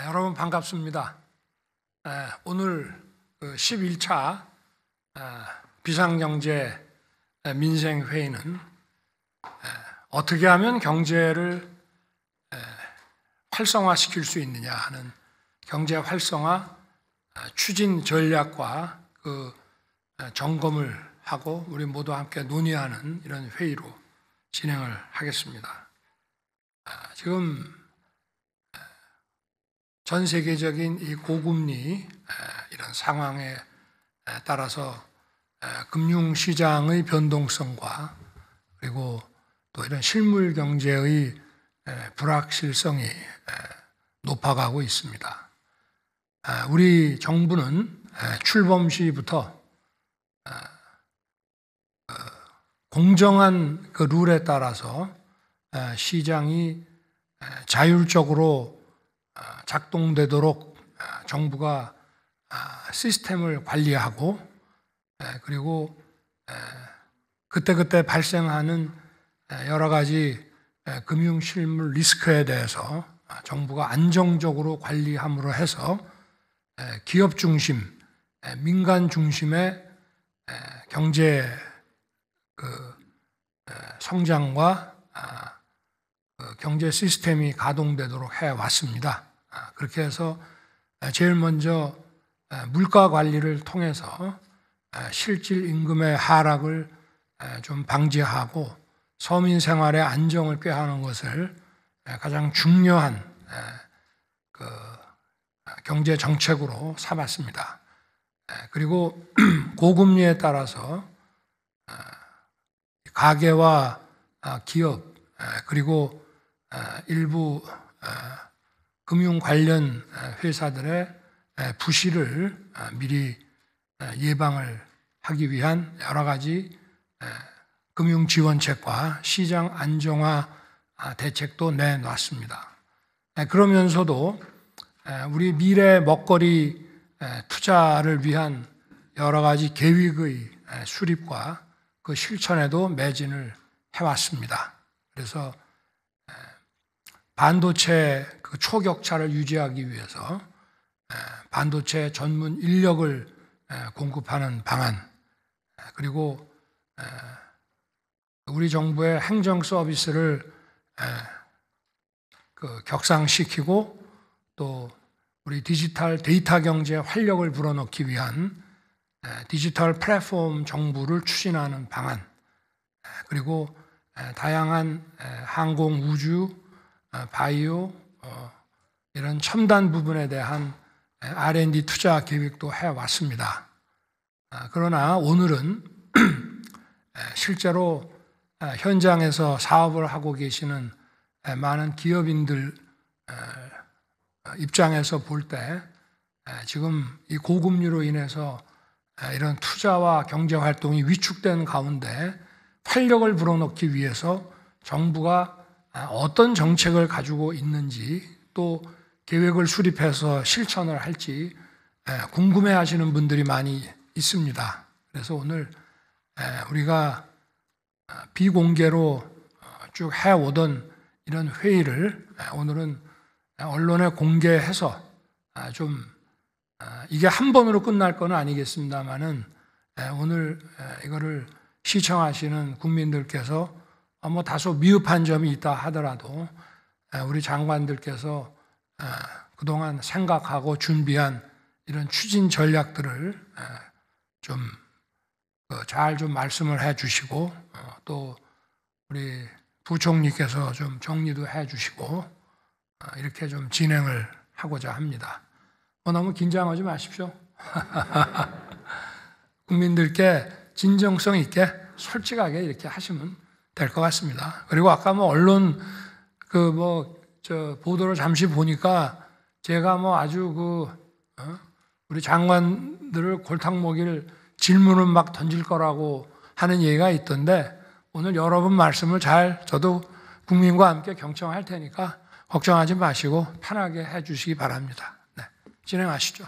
여러분 반갑습니다. 오늘 11차 비상경제 민생회의는 어떻게 하면 경제를 활성화시킬 수 있느냐 하는 경제 활성화 추진 전략과 그 점검을 하고 우리 모두 함께 논의하는 이런 회의로 진행을 하겠습니다. 지금 전 세계적인 이 고금리 이런 상황에 따라서 금융시장의 변동성과 그리고 또 이런 실물 경제의 불확실성이 높아가고 있습니다. 우리 정부는 출범 시부터 공정한 그 룰에 따라서 시장이 자율적으로 작동되도록 정부가 시스템을 관리하고 그리고 그때그때 발생하는 여러 가지 금융실물 리스크에 대해서 정부가 안정적으로 관리함으로 해서 기업 중심, 민간 중심의 경제 성장과 경제 시스템이 가동되도록 해왔습니다. 그렇게 해서 제일 먼저 물가 관리를 통해서 실질 임금의 하락을 좀 방지하고 서민 생활의 안정을 꾀하는 것을 가장 중요한 경제 정책으로 삼았습니다. 그리고 고금리에 따라서 가계와 기업 그리고 일부 금융 관련 회사들의 부실을 미리 예방을 하기 위한 여러 가지 금융 지원책과 시장 안정화 대책도 내놨습니다. 그러면서도 우리 미래 먹거리 투자를 위한 여러 가지 계획의 수립과 그 실천에도 매진을 해왔습니다. 그래서 반도체 그 초격차를 유지하기 위해서 반도체 전문 인력을 공급하는 방안 그리고 우리 정부의 행정 서비스를 격상시키고 또 우리 디지털 데이터 경제 활력을 불어넣기 위한 디지털 플랫폼 정부를 추진하는 방안 그리고 다양한 항공, 우주, 바이오 이런 첨단 부분에 대한 R&D 투자 계획도 해왔습니다. 그러나 오늘은 실제로 현장에서 사업을 하고 계시는 많은 기업인들 입장에서 볼 때 지금 이 고금리로 인해서 이런 투자와 경제 활동이 위축된 가운데 활력을 불어넣기 위해서 정부가 어떤 정책을 가지고 있는지 또 계획을 수립해서 실천을 할지 궁금해 하시는 분들이 많이 있습니다. 그래서 오늘 우리가 비공개로 쭉 해오던 이런 회의를 오늘은 언론에 공개해서 좀 이게 한 번으로 끝날 건 아니겠습니다만은 오늘 이거를 시청하시는 국민들께서 뭐 다소 미흡한 점이 있다 하더라도 우리 장관들께서 그동안 생각하고 준비한 이런 추진 전략들을 좀 잘 좀 말씀을 해 주시고 또 우리 부총리께서 좀 정리도 해 주시고 이렇게 좀 진행을 하고자 합니다. 너무 긴장하지 마십시오. 국민들께 진정성 있게 솔직하게 이렇게 하시면 될 것 같습니다. 그리고 아까 언론 보도를 잠시 보니까 제가 아주 우리 장관들을 골탕 먹일 질문을 막 던질 거라고 하는 얘기가 있던데 오늘 여러분 말씀을 저도 국민과 함께 경청할 테니까 걱정하지 마시고 편하게 해주시기 바랍니다. 네, 진행하시죠.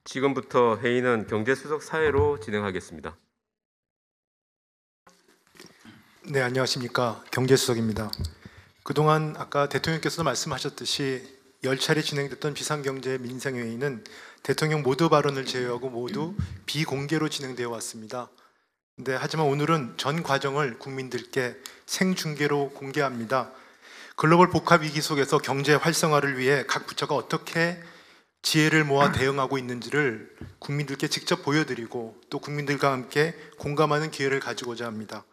지금부터 회의는 경제수석 사회로 진행하겠습니다. 네, 안녕하십니까. 경제수석입니다. 그동안 아까 대통령께서도 말씀하셨듯이 10차례 진행됐던 비상경제 민생회의는 대통령 모두 발언을 제외하고 모두 비공개로 진행되어 왔습니다. 하지만 오늘은 전 과정을 국민들께 생중계로 공개합니다. 글로벌 복합 위기 속에서 경제 활성화를 위해 각 부처가 어떻게 지혜를 모아 대응하고 있는지를 국민들께 직접 보여드리고 또 국민들과 함께 공감하는 기회를 가지고자 합니다.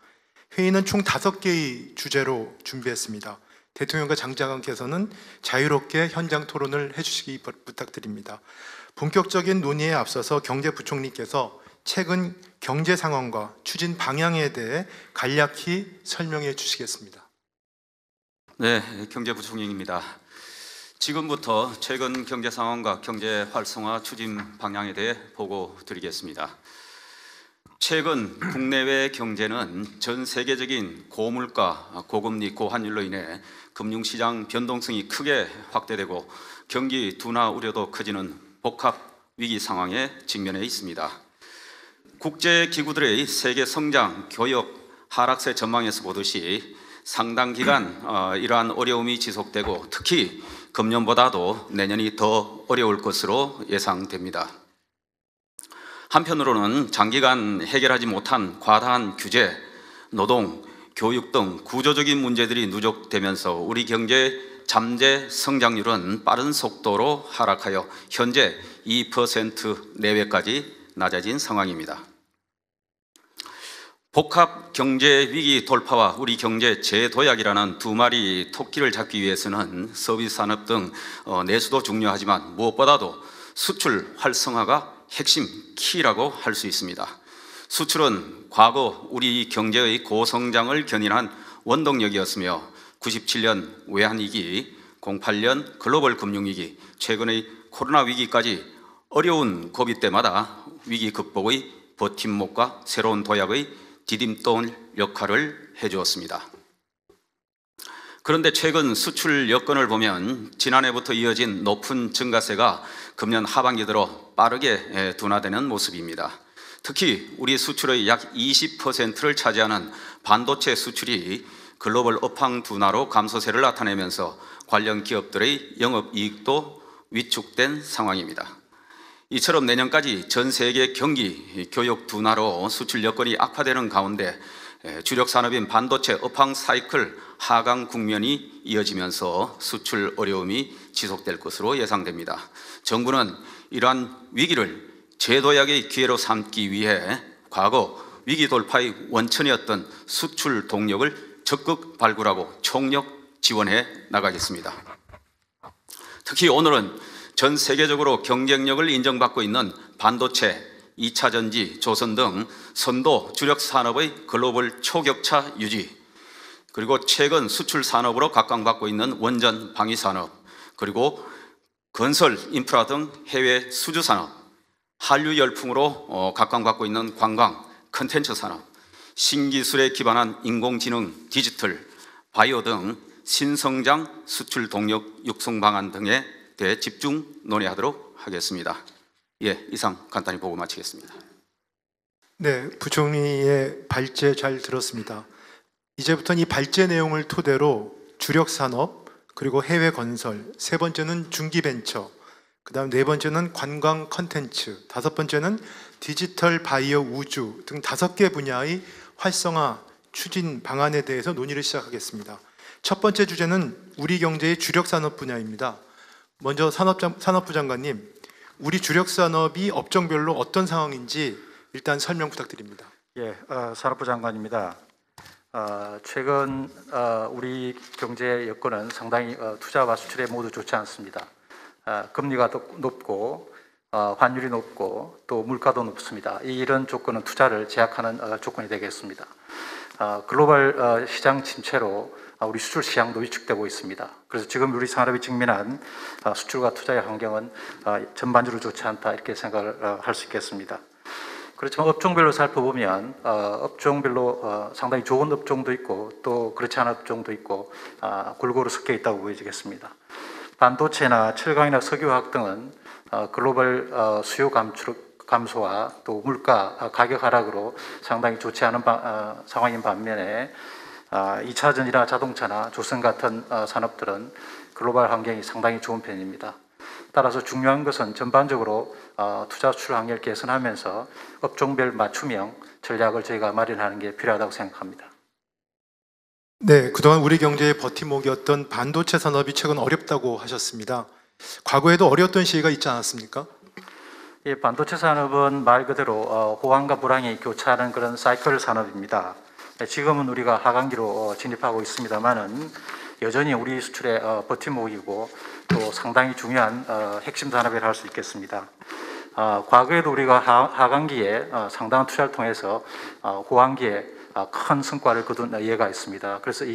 회의는 총 5개의 주제로 준비했습니다. 대통령과 장장관께서는 자유롭게 현장 토론을 해주시기 부탁드립니다. 본격적인 논의에 앞서서 경제부총리께서 최근 경제 상황과 추진 방향에 대해 간략히 설명해 주시겠습니다. 네, 경제부총리입니다. 지금부터 최근 경제 상황과 경제 활성화 추진 방향에 대해 보고 드리겠습니다. 최근 국내외 경제는 전 세계적인 고물가, 고금리, 고환율로 인해 금융시장 변동성이 크게 확대되고 경기 둔화 우려도 커지는 복합 위기 상황에 직면해 있습니다. 국제기구들의 세계 성장, 교역, 하락세 전망에서 보듯이 상당 기간 이러한 어려움이 지속되고 특히 금년보다도 내년이 더 어려울 것으로 예상됩니다. 한편으로는 장기간 해결하지 못한 과다한 규제, 노동, 교육 등 구조적인 문제들이 누적되면서 우리 경제 잠재 성장률은 빠른 속도로 하락하여 현재 2% 내외까지 낮아진 상황입니다. 복합 경제 위기 돌파와 우리 경제 재도약이라는 두 마리 토끼를 잡기 위해서는 서비스 산업 등 내수도 중요하지만 무엇보다도 수출 활성화가 핵심 키라고 할 수 있습니다. 수출은 과거 우리 경제의 고성장을 견인한 원동력이었으며 97년 외환위기, 08년 글로벌 금융위기, 최근의 코로나 위기까지 어려운 고비 때마다 위기 극복의 버팀목과 새로운 도약의 디딤돌 역할을 해주었습니다. 그런데 최근 수출 여건을 보면 지난해부터 이어진 높은 증가세가 금년 하반기 들어 빠르게 둔화되는 모습입니다. 특히 우리 수출의 약 20%를 차지하는 반도체 수출이 글로벌 업황 둔화로 감소세를 나타내면서 관련 기업들의 영업이익도 위축된 상황입니다. 이처럼 내년까지 전 세계 경기, 교역 둔화로 수출 여건이 악화되는 가운데 주력 산업인 반도체 업황 사이클 하강 국면이 이어지면서 수출 어려움이 지속될 것으로 예상됩니다. 정부는 이러한 위기를 재도약의 기회로 삼기 위해 과거 위기 돌파의 원천이었던 수출 동력을 적극 발굴하고 총력 지원해 나가겠습니다. 특히 오늘은 전 세계적으로 경쟁력을 인정받고 있는 반도체, 2차 전지, 조선 등 선도 주력 산업의 글로벌 초격차 유지, 그리고 최근 수출 산업으로 각광받고 있는 원전 방위 산업, 그리고 건설 인프라 등 해외 수주 산업, 한류 열풍으로 각광받고 있는 관광, 컨텐츠 산업, 신기술에 기반한 인공지능, 디지털, 바이오 등 신성장 수출 동력 육성 방안 등에 대해 집중 논의하도록 하겠습니다. 예, 이상 간단히 보고 마치겠습니다. 네, 부총리의 발제 잘 들었습니다. 이제부터는 이 발제 내용을 토대로 주력 산업, 그리고 해외 건설, 세 번째는 중기벤처, 그 다음 네 번째는 관광 컨텐츠, 다섯 번째는 디지털 바이오 우주 등 5개 분야의 활성화 추진 방안에 대해서 논의를 시작하겠습니다. 첫 번째 주제는 우리 경제의 주력 산업 분야입니다. 먼저 산업부 장관님, 우리 주력 산업이 업종별로 어떤 상황인지 일단 설명 부탁드립니다. 예, 산업부 장관입니다. 최근 우리 경제 여건은 상당히 투자와 수출에 모두 좋지 않습니다. 금리가 높고 환율이 높고 또 물가도 높습니다. 이런 조건은 투자를 제약하는 조건이 되겠습니다. 글로벌 시장 침체로 우리 수출 시장도 위축되고 있습니다. 그래서 지금 우리 산업이 직면한 수출과 투자의 환경은 전반적으로 좋지 않다 이렇게 생각을 할 수 있겠습니다. 그렇지만 업종별로 살펴보면 업종별로 상당히 좋은 업종도 있고 또 그렇지 않은 업종도 있고 골고루 섞여 있다고 보여지겠습니다. 반도체나 철강이나 석유화학 등은 글로벌 수요 감소와 또 물가 가격 하락으로 상당히 좋지 않은 상황인 반면에 2차 전지나 자동차나 조선 같은 산업들은 글로벌 환경이 상당히 좋은 편입니다. 따라서 중요한 것은 전반적으로 투자 수출 환경을 개선하면서 업종별 맞춤형 전략을 저희가 마련하는 게 필요하다고 생각합니다. 네, 그동안 우리 경제의 버팀목이었던 반도체 산업이 최근 어렵다고 하셨습니다. 과거에도 어려웠던 시기가 있지 않았습니까? 이 반도체 산업은 말 그대로 호황과 불황이 교차하는 그런 사이클 산업입니다. 지금은 우리가 하강기로 진입하고 있습니다만은 여전히 우리 수출의 버팀목이고 또 상당히 중요한 핵심 산업이라 할 수 있겠습니다. 과거에도 우리가 하강기에 상당한 투자를 통해서 호황기에 큰 성과를 거둔 예가 있습니다. 그래서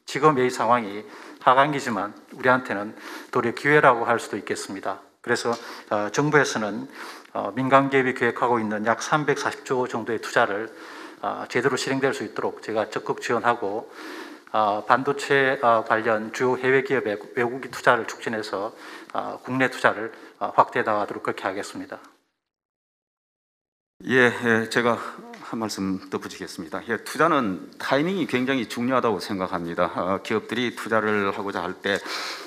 지금 이 상황이 하강기지만 우리한테는 도리어 기회라고 할 수도 있겠습니다. 그래서 정부에서는 민간 기업이 계획하고 있는 약 340조 정도의 투자를 제대로 실행될 수 있도록 제가 적극 지원하고 반도체 관련 주요 해외 기업의 외국인 투자를 촉진해서 국내 투자를 확대해 나가도록 그렇게 하겠습니다. 예, 제가 한 말씀 덧붙이겠습니다. 예, 투자는 타이밍이 굉장히 중요하다고 생각합니다. 기업들이 투자를 하고자 할 때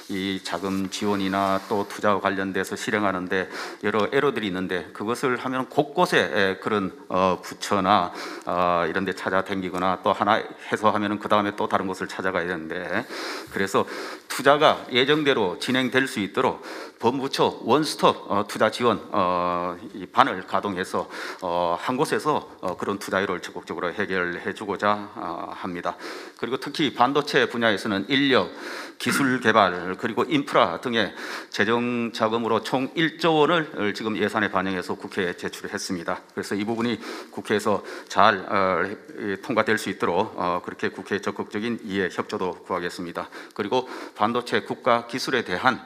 이 자금 지원이나 또 투자와 관련돼서 실행하는데 여러 에러들이 있는데 그것을 하면 곳곳에 그런 부처나 이런 데 찾아다니거나 또 하나 해서 하면은 그 다음에 또 다른 곳을 찾아가야 되는데 그래서 투자가 예정대로 진행될 수 있도록 범부처 원스톱 투자 지원 이 반을 가동해서 한 곳에서 그런 투자율을 적극적으로 해결해 주고자 합니다. 그리고 특히 반도체 분야에서는 인력, 기술 개발 그리고 인프라 등의 재정 자금으로 총 1조 원을 지금 예산에 반영해서 국회에 제출을 했습니다. 그래서 이 부분이 국회에서 잘 통과될 수 있도록 그렇게 국회에 적극적인 이해 협조도 구하겠습니다. 그리고 반도체 국가 기술에 대한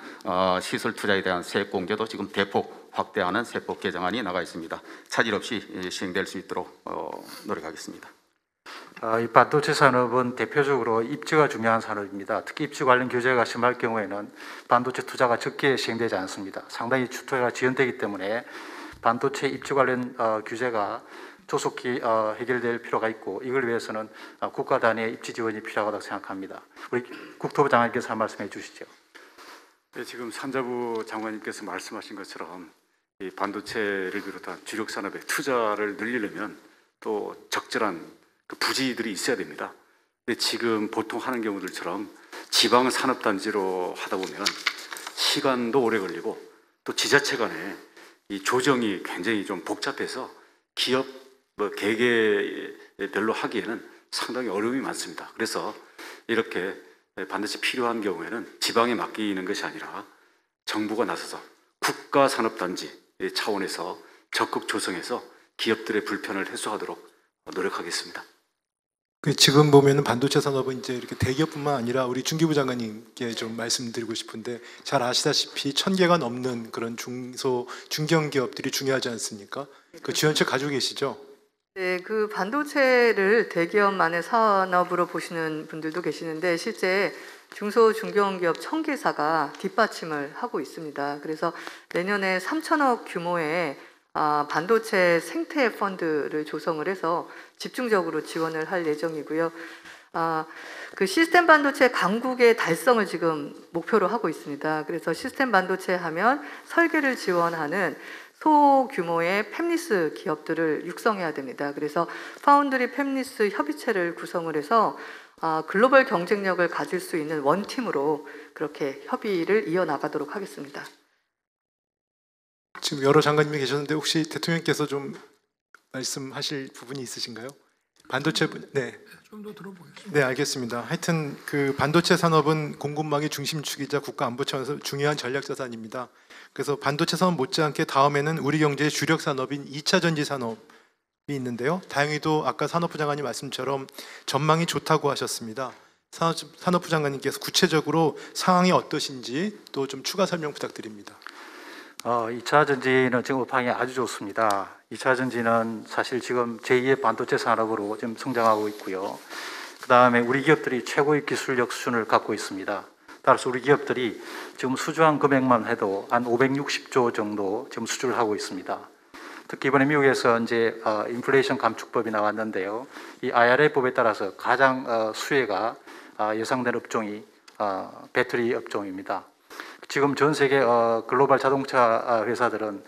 시설 투자에 대한 세액 공제도 지금 대폭 확대하는 세법 개정안이 나가 있습니다. 차질 없이 시행될 수 있도록 노력하겠습니다. 이 반도체 산업은 대표적으로 입지가 중요한 산업입니다. 특히 입지 관련 규제가 심할 경우에는 반도체 투자가 적게 시행되지 않습니다. 상당히 투자가 지연되기 때문에 반도체 입지 관련 규제가 조속히 해결될 필요가 있고 이걸 위해서는 국가 단위의 입지 지원이 필요하다고 생각합니다. 우리 국토부 장관님께서 한 말씀해 주시죠. 네, 지금 산자부 장관님께서 말씀하신 것처럼 이 반도체를 비롯한 주력 산업의 투자를 늘리려면 또 적절한 그 부지들이 있어야 됩니다. 근데 지금 보통 하는 경우들처럼 지방 산업단지로 하다 보면 시간도 오래 걸리고 또 지자체 간에 이 조정이 굉장히 좀 복잡해서 기업 개개별로 하기에는 상당히 어려움이 많습니다. 그래서 이렇게 반드시 필요한 경우에는 지방에 맡기는 것이 아니라 정부가 나서서 국가산업단지 차원에서 적극 조성해서 기업들의 불편을 해소하도록 노력하겠습니다. 지금 보면은 반도체 산업은 이제 이렇게 대기업뿐만 아니라 우리 중기부 장관님께 좀 말씀드리고 싶은데 잘 아시다시피 1,000개가 넘는 그런 중견 기업들이 중요하지 않습니까? 그 지원책 가지고 계시죠? 네, 그 반도체를 대기업만의 산업으로 보시는 분들도 계시는데 실제 중소 중견기업 1,000개사가 뒷받침을 하고 있습니다. 그래서 내년에 3천억 규모의 반도체 생태 펀드를 조성을 해서 집중적으로 지원을 할 예정이고요. 그 시스템 반도체 강국의 달성을 지금 목표로 하고 있습니다. 그래서 시스템 반도체 하면 설계를 지원하는 소규모의 팹리스 기업들을 육성해야 됩니다. 그래서 파운드리 팹리스 협의체를 구성을 해서 글로벌 경쟁력을 가질 수 있는 원팀으로 그렇게 협의를 이어나가도록 하겠습니다. 지금 여러 장관님이 계셨는데 혹시 대통령께서 좀 말씀하실 부분이 있으신가요? 반도체 네. 좀 더 들어보겠습니다. 네, 알겠습니다. 하여튼 그 반도체 산업은 공급망의 중심축이자 국가 안보 차원에서 중요한 전략 자산입니다. 그래서 반도체 산업 못지않게 다음에는 우리 경제의 주력 산업인 2차 전지 산업이 있는데요. 다행히도 아까 산업부 장관님 말씀처럼 전망이 좋다고 하셨습니다. 산업부 장관님께서 구체적으로 상황이 어떠신지 또 좀 추가 설명 부탁드립니다. 2차 전지는 지금 업황이 아주 좋습니다. 2차 전지는 사실 지금 제2의 반도체 산업으로 지금 성장하고 있고요. 그 다음에 우리 기업들이 최고의 기술력 수준을 갖고 있습니다. 따라서 우리 기업들이 지금 수주한 금액만 해도 한 560조 정도 지금 수주를 하고 있습니다. 특히 이번에 미국에서 이제 인플레이션 감축법이 나왔는데요. 이 IRA 법에 따라서 가장 수혜가 예상된 업종이 배터리 업종입니다. 지금 전 세계 글로벌 자동차 회사들은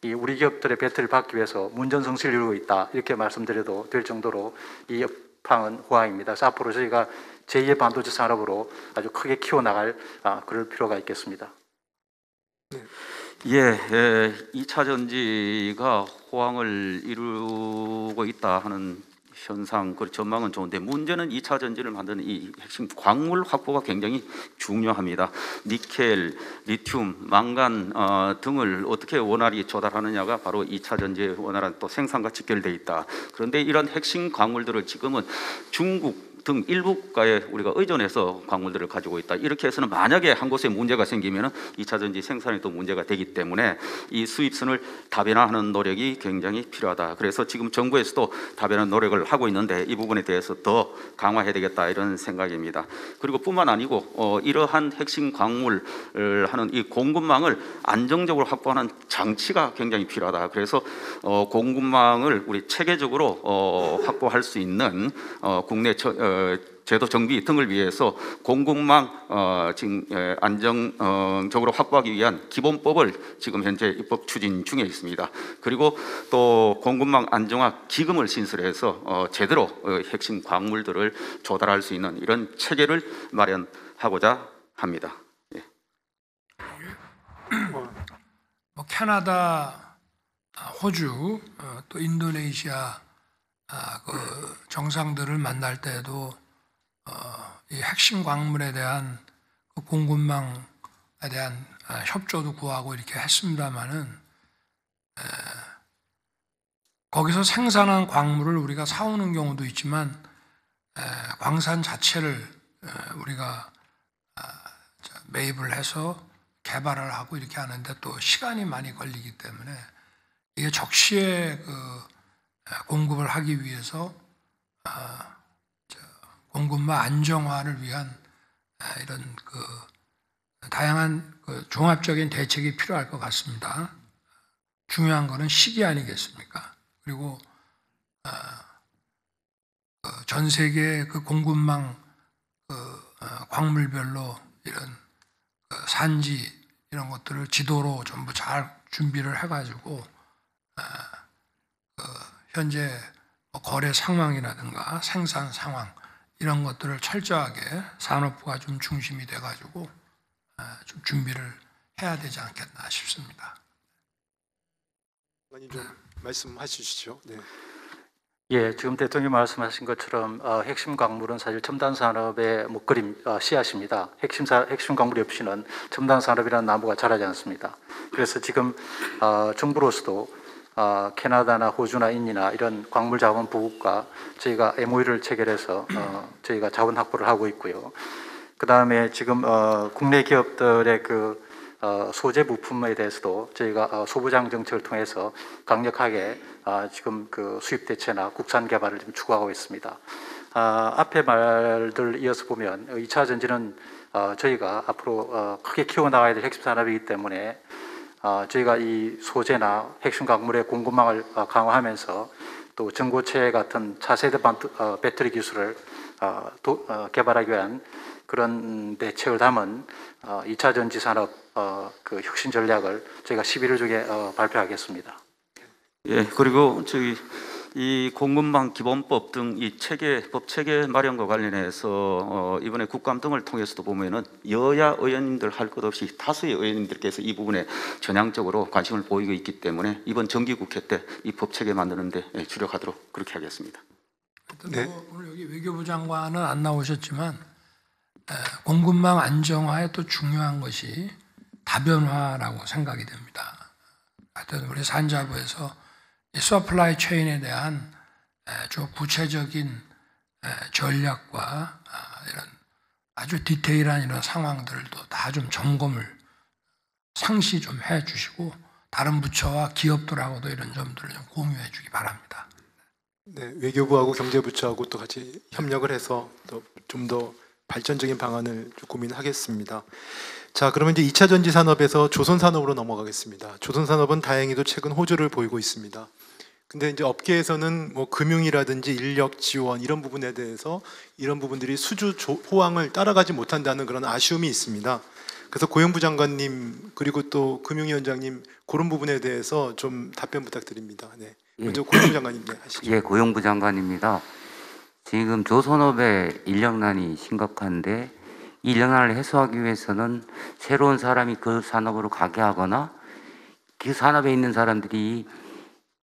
이 우리 기업들의 배터리를 받기 위해서 문전성시를 이루고 있다, 이렇게 말씀드려도 될 정도로 이 업황은 호황입니다. 그래서 앞으로 저희가 제2의 반도체 산업으로 아주 크게 키워나갈 그럴 필요가 있겠습니다. 예, 2차 전지가 호황을 이루고 있다 하는 현상, 그 전망은 좋은데 문제는 2차 전지를 만드는 이 핵심 광물 확보가 굉장히 중요합니다. 니켈, 리튬, 망간 등을 어떻게 원활히 조달하느냐가 바로 2차 전지의 원활한 또 생산과 직결되어 있다. 그런데 이런 핵심 광물들을 지금은 중국 등 일부 국가에 우리가 의존해서 광물들을 가지고 있다. 이렇게 해서는 만약에 한 곳에 문제가 생기면 2차 전지 생산에 또 문제가 되기 때문에 이 수입선을 다변화하는 노력이 굉장히 필요하다. 그래서 지금 정부에서도 다변화 노력을 하고 있는데 이 부분에 대해서 더 강화해야 되겠다, 이런 생각입니다. 그리고 뿐만 아니고 이러한 핵심 광물을 하는 이 공급망을 안정적으로 확보하는 장치가 굉장히 필요하다. 그래서 공급망을 우리 체계적으로 확보할 수 있는 국내 제도 정비 등을 위해서 공급망 지금 안정적으로 확보하기 위한 기본법을 지금 현재 입법 추진 중에 있습니다. 그리고 또 공급망 안정화 기금을 신설해서 제대로 핵심 광물들을 조달할 수 있는 이런 체계를 마련하고자 합니다. 예. 뭐 캐나다, 호주, 또 인도네시아 그 정상들을 만날 때도 이 핵심 광물에 대한 그 공급망에 대한 협조도 구하고 이렇게 했습니다마는 거기서 생산한 광물을 우리가 사오는 경우도 있지만 광산 자체를 우리가 매입을 해서 개발을 하고 이렇게 하는데 또 시간이 많이 걸리기 때문에 이게 적시에 공급을 하기 위해서 공급망 안정화를 위한 이런 다양한 종합적인 대책이 필요할 것 같습니다. 중요한 것은 시기 아니겠습니까? 그리고 전 세계 그 공급망 광물별로 이런 산지 이런 것들을 지도로 전부 잘 준비를 해가지고 현재 거래 상황이라든가 생산 상황 이런 것들을 철저하게 산업부가 좀 중심이 돼가지고 좀 준비를 해야 되지 않겠나 싶습니다. 많이 좀 말씀하시죠. 네. 예, 지금 대통령이 말씀하신 것처럼 핵심 광물은 사실 첨단 산업의 먹거리 씨앗입니다. 핵심 광물이 없이는 첨단 산업이라는 나무가 자라지 않습니다. 그래서 지금 정부로서도 캐나다나 호주나 인도나 이런 광물 자원 부국과 저희가 MOU를 체결해서 저희가 자원 확보를 하고 있고요. 그 다음에 지금 국내 기업들의 소재 부품에 대해서도 저희가 소부장 정책을 통해서 강력하게 지금 수입 대체나 국산 개발을 좀 추구하고 있습니다. 앞에 말들 이어서 보면 2차 전지는 저희가 앞으로 크게 키워나가야 될 핵심 산업이기 때문에 저희가 이 소재나 핵심 광물의 공급망을 강화하면서 또 전고체 같은 차세대 배터리 기술을 개발하기 위한 그런 대책을 담은 2차 전지 산업 혁신 전략을 저희가 11월 중에 발표하겠습니다. 예, 그리고 이 공급망 기본법 등 이 법 체계 마련과 관련해서 이번에 국감 등을 통해서도 보면은 여야 의원님들 할 것 없이 다수의 의원님들께서 이 부분에 전향적으로 관심을 보이고 있기 때문에 이번 정기국회 때 이 법 체계 만드는데 주력하도록 그렇게 하겠습니다. 네. 오늘 여기 외교부 장관은 안 나오셨지만 공급망 안정화에 또 중요한 것이 다변화라고 생각이 됩니다. 하여튼 우리 산자부에서 이 서플라이 체인에 대한 좀 구체적인 전략과 이런 아주 디테일한 이런 상황들도 다 좀 점검을 상시 좀 해주시고 다른 부처와 기업들하고도 이런 점들을 좀 공유해 주기 바랍니다. 네, 외교부하고 경제부처하고 또 같이 협력을 해서 좀 더 발전적인 방안을 좀 고민하겠습니다. 자, 그러면 이제 2차 전지 산업에서 조선 산업으로 넘어가겠습니다. 조선 산업은 다행히도 최근 호조를 보이고 있습니다. 근데 이제 업계에서는 뭐 금융이라든지 인력 지원 이런 부분에 대해서 이런 부분들이 호황을 따라가지 못한다는 그런 아쉬움이 있습니다. 그래서 고용부 장관님 그리고 또 금융위원장님 그런 부분에 대해서 좀 답변 부탁드립니다. 네. 먼저 고용부 장관님 하시죠. 예, 고용부 장관입니다. 지금 조선업의 인력난이 심각한데 이 인력난을 해소하기 위해서는 새로운 사람이 그 산업으로 가게 하거나 그 산업에 있는 사람들이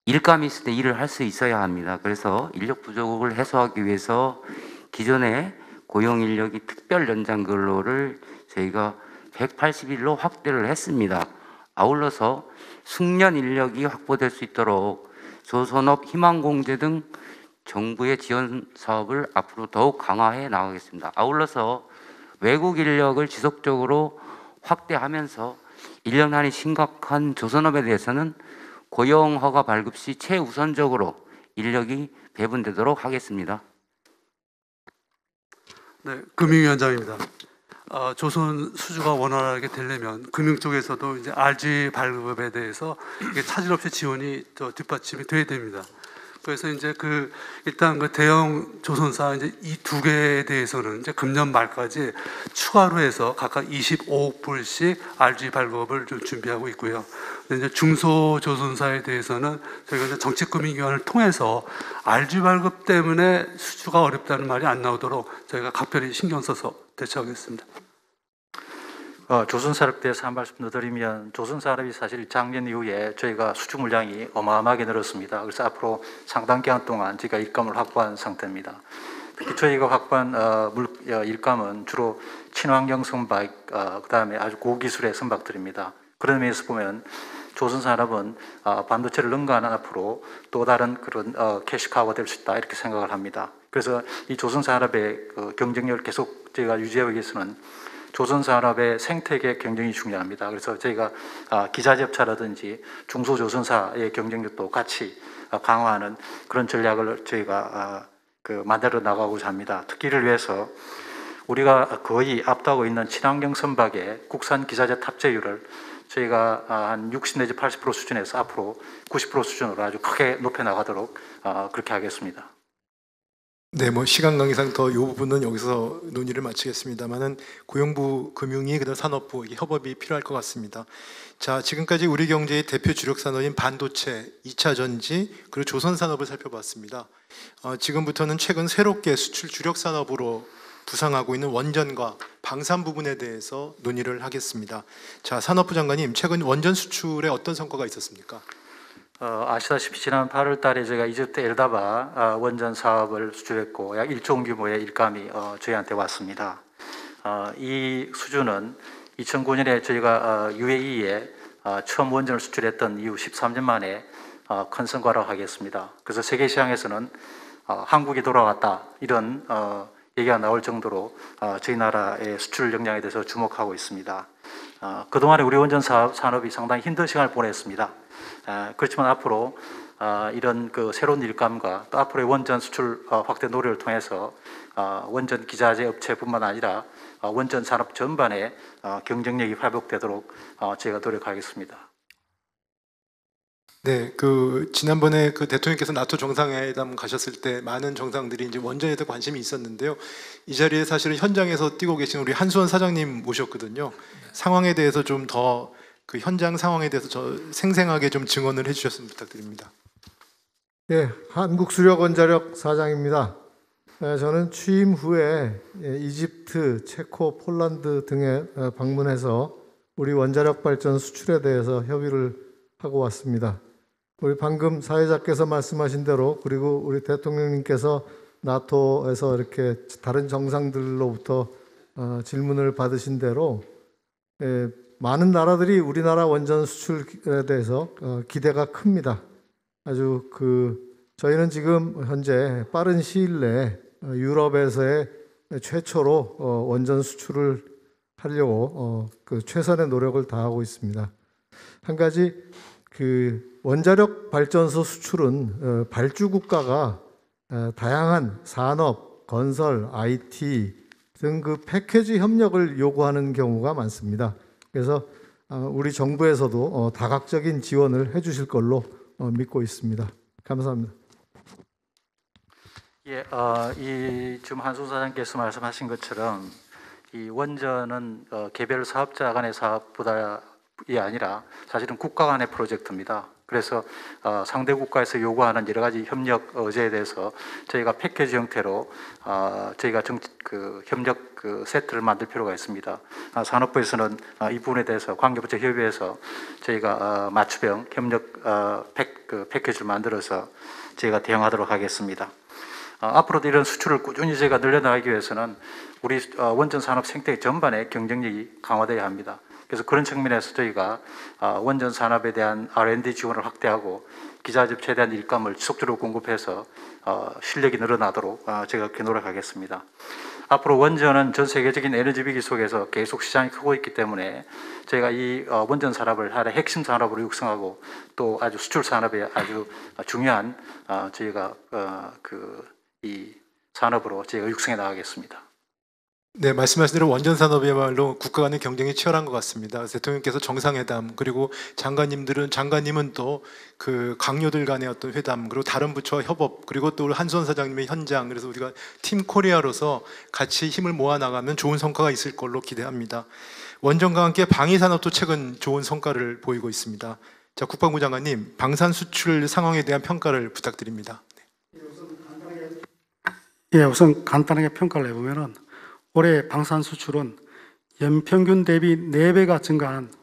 일감이 있을 때 일을 할 수 있어야 합니다. 그래서 인력 부족을 해소하기 위해서 기존의 고용 인력이 특별 연장 근로를 저희가 180일로 확대를 했습니다. 아울러서 숙련 인력이 확보될 수 있도록 조선업 희망공제 등 정부의 지원 사업을 앞으로 더욱 강화해 나가겠습니다. 아울러서 외국 인력을 지속적으로 확대하면서 인력난이 심각한 조선업에 대해서는 고용허가 발급 시 최우선적으로 인력이 배분되도록 하겠습니다. 네, 금융위원장입니다. 조선 수주가 원활하게 되려면 금융 쪽에서도 이제 RG 발급에 대해서 이게 차질 없이 지원이 뒷받침이 돼야 됩니다. 그래서 이제 일단 대형 조선사 이제 이 두 개에 대해서는 이제 금년 말까지 추가로 해서 각각 25억 불씩 RG 발급을 좀 준비하고 있고요. 근데 이제 중소 조선사에 대해서는 저희가 이제 정책금융기관을 통해서 RG 발급 때문에 수주가 어렵다는 말이 안 나오도록 저희가 각별히 신경 써서 대처하겠습니다. 조선산업에 대해서 한 말씀 더 드리면 조선산업이 사실 작년 이후에 저희가 수주 물량이 어마어마하게 늘었습니다. 그래서 앞으로 상당 기간 동안 저희가 일감을 확보한 상태입니다. 특히 저희가 확보한 일감은 주로 친환경 선박, 그다음에 아주 고기술의 선박들입니다. 그런 면에서 보면 조선산업은 반도체를 능가하는 앞으로 또 다른 그런 캐시카우가 될 수 있다 이렇게 생각을 합니다. 그래서 이 조선산업의 경쟁력을 계속 저희가 유지하기 위해서는 조선산업의 생태계 경쟁이 중요합니다. 그래서 저희가 기자재업차라든지 중소조선사의 경쟁력도 같이 강화하는 그런 전략을 저희가 만들어 나가고자 합니다. 특히 이를 위해서 우리가 거의 앞두고 있는 친환경 선박의 국산 기자재 탑재율을 저희가 한 60 내지 80% 수준에서 앞으로 90% 수준으로 아주 크게 높여 나가도록 그렇게 하겠습니다. 네, 뭐 시간 관계상 더 이 부분은 여기서 논의를 마치겠습니다만은 고용부, 금융위, 그다음 산업부 협업이 필요할 것 같습니다. 자, 지금까지 우리 경제의 대표 주력 산업인 반도체, 2차 전지 그리고 조선 산업을 살펴봤습니다. 지금부터는 최근 새롭게 수출 주력 산업으로 부상하고 있는 원전과 방산 부분에 대해서 논의를 하겠습니다. 자, 산업부 장관님, 최근 원전 수출에 어떤 성과가 있었습니까? 아시다시피 지난 8월 달에 제가 이집트 엘다바 원전 사업을 수주했고 약 1조 원 규모의 일감이 저희한테 왔습니다. 이 수주는 2009년에 저희가 UAE에 처음 원전을 수출했던 이후 13년 만에 큰 성과라고 하겠습니다. 그래서 세계 시장에서는 한국이 돌아왔다 이런 얘기가 나올 정도로 저희 나라의 수출 역량에 대해서 주목하고 있습니다. 그동안에 우리 원전 산업이 상당히 힘든 시간을 보냈습니다. 그렇지만 앞으로 이런 새로운 일감과 또 앞으로의 원전 수출 확대 노력을 통해서 원전 기자재 업체뿐만 아니라 원전 산업 전반에 경쟁력이 회복되도록 저희가 노력하겠습니다. 네, 지난번에 대통령께서 나토 정상회담 가셨을 때 많은 정상들이 이제 원전에 대해 관심이 있었는데요. 이 자리에 사실은 현장에서 뛰고 계신 우리 한수원 사장님 모셨거든요. 상황에 대해서 좀 더 현장 상황에 대해서 생생하게 좀 증언을 해주셨으면 부탁드립니다. 예, 한국수력원자력 사장입니다. 저는 취임 후에 이집트, 체코, 폴란드 등에 방문해서 우리 원자력 발전 수출에 대해서 협의를 하고 왔습니다. 우리 방금 사회자께서 말씀하신 대로 그리고 우리 대통령님께서 나토에서 이렇게 다른 정상들로부터 질문을 받으신 대로 많은 나라들이 우리나라 원전 수출에 대해서 기대가 큽니다. 아주 저희는 지금 현재 빠른 시일 내에 유럽에서의 최초로 원전 수출을 하려고 최선의 노력을 다하고 있습니다. 한 가지 원자력 발전소 수출은 발주 국가가 다양한 산업, 건설, IT 등 패키지 협력을 요구하는 경우가 많습니다. 그래서 우리 정부에서도 다각적인 지원을 해주실 걸로 믿고 있습니다. 감사합니다. 예, 이 지금 한수 사장께서 말씀하신 것처럼 이 원전은 개별 사업자 간의 사업보다이 아니라 사실은 국가 간의 프로젝트입니다. 그래서 상대 국가에서 요구하는 여러 가지 협력 의제에 대해서 저희가 패키지 형태로 저희가 협력 세트를 만들 필요가 있습니다. 산업부에서는 이 부분에 대해서 관계부처 협의해서 저희가 맞춤형 협력 패키지를 만들어서 저희가 대응하도록 하겠습니다. 앞으로도 이런 수출을 꾸준히 저희가 늘려나가기 위해서는 우리 원전 산업 생태 전반의 경쟁력이 강화되어야 합니다. 그래서 그런 측면에서 저희가 원전 산업에 대한 R&D 지원을 확대하고 기자 접촉에 대한 일감을 지속적으로 공급해서 실력이 늘어나도록 제가 그렇게 노력하겠습니다. 앞으로 원전은 전 세계적인 에너지 위기 속에서 계속 시장이 크고 있기 때문에 저희가 이 원전 산업을 하나의 핵심 산업으로 육성하고 또 아주 수출 산업에 아주 중요한 저희가 이 산업으로 저희가 육성해 나가겠습니다. 네, 말씀하신 대로 원전 산업이야말로 국가 간의 경쟁이 치열한 것 같습니다. 대통령께서 정상회담, 그리고 장관님은 또 그 강요들 간의 어떤 회담, 그리고 다른 부처와 협업, 그리고 또 한수원 사장님의 현장, 그래서 우리가 팀 코리아로서 같이 힘을 모아 나가면 좋은 성과가 있을 걸로 기대합니다. 원전과 함께 방위 산업도 최근 좋은 성과를 보이고 있습니다. 자, 국방부 장관님, 방산 수출 상황에 대한 평가를 부탁드립니다. 예, 우선 간단하게 평가를 해보면은 올해 방산 수출은 연평균 대비 4배가 증가한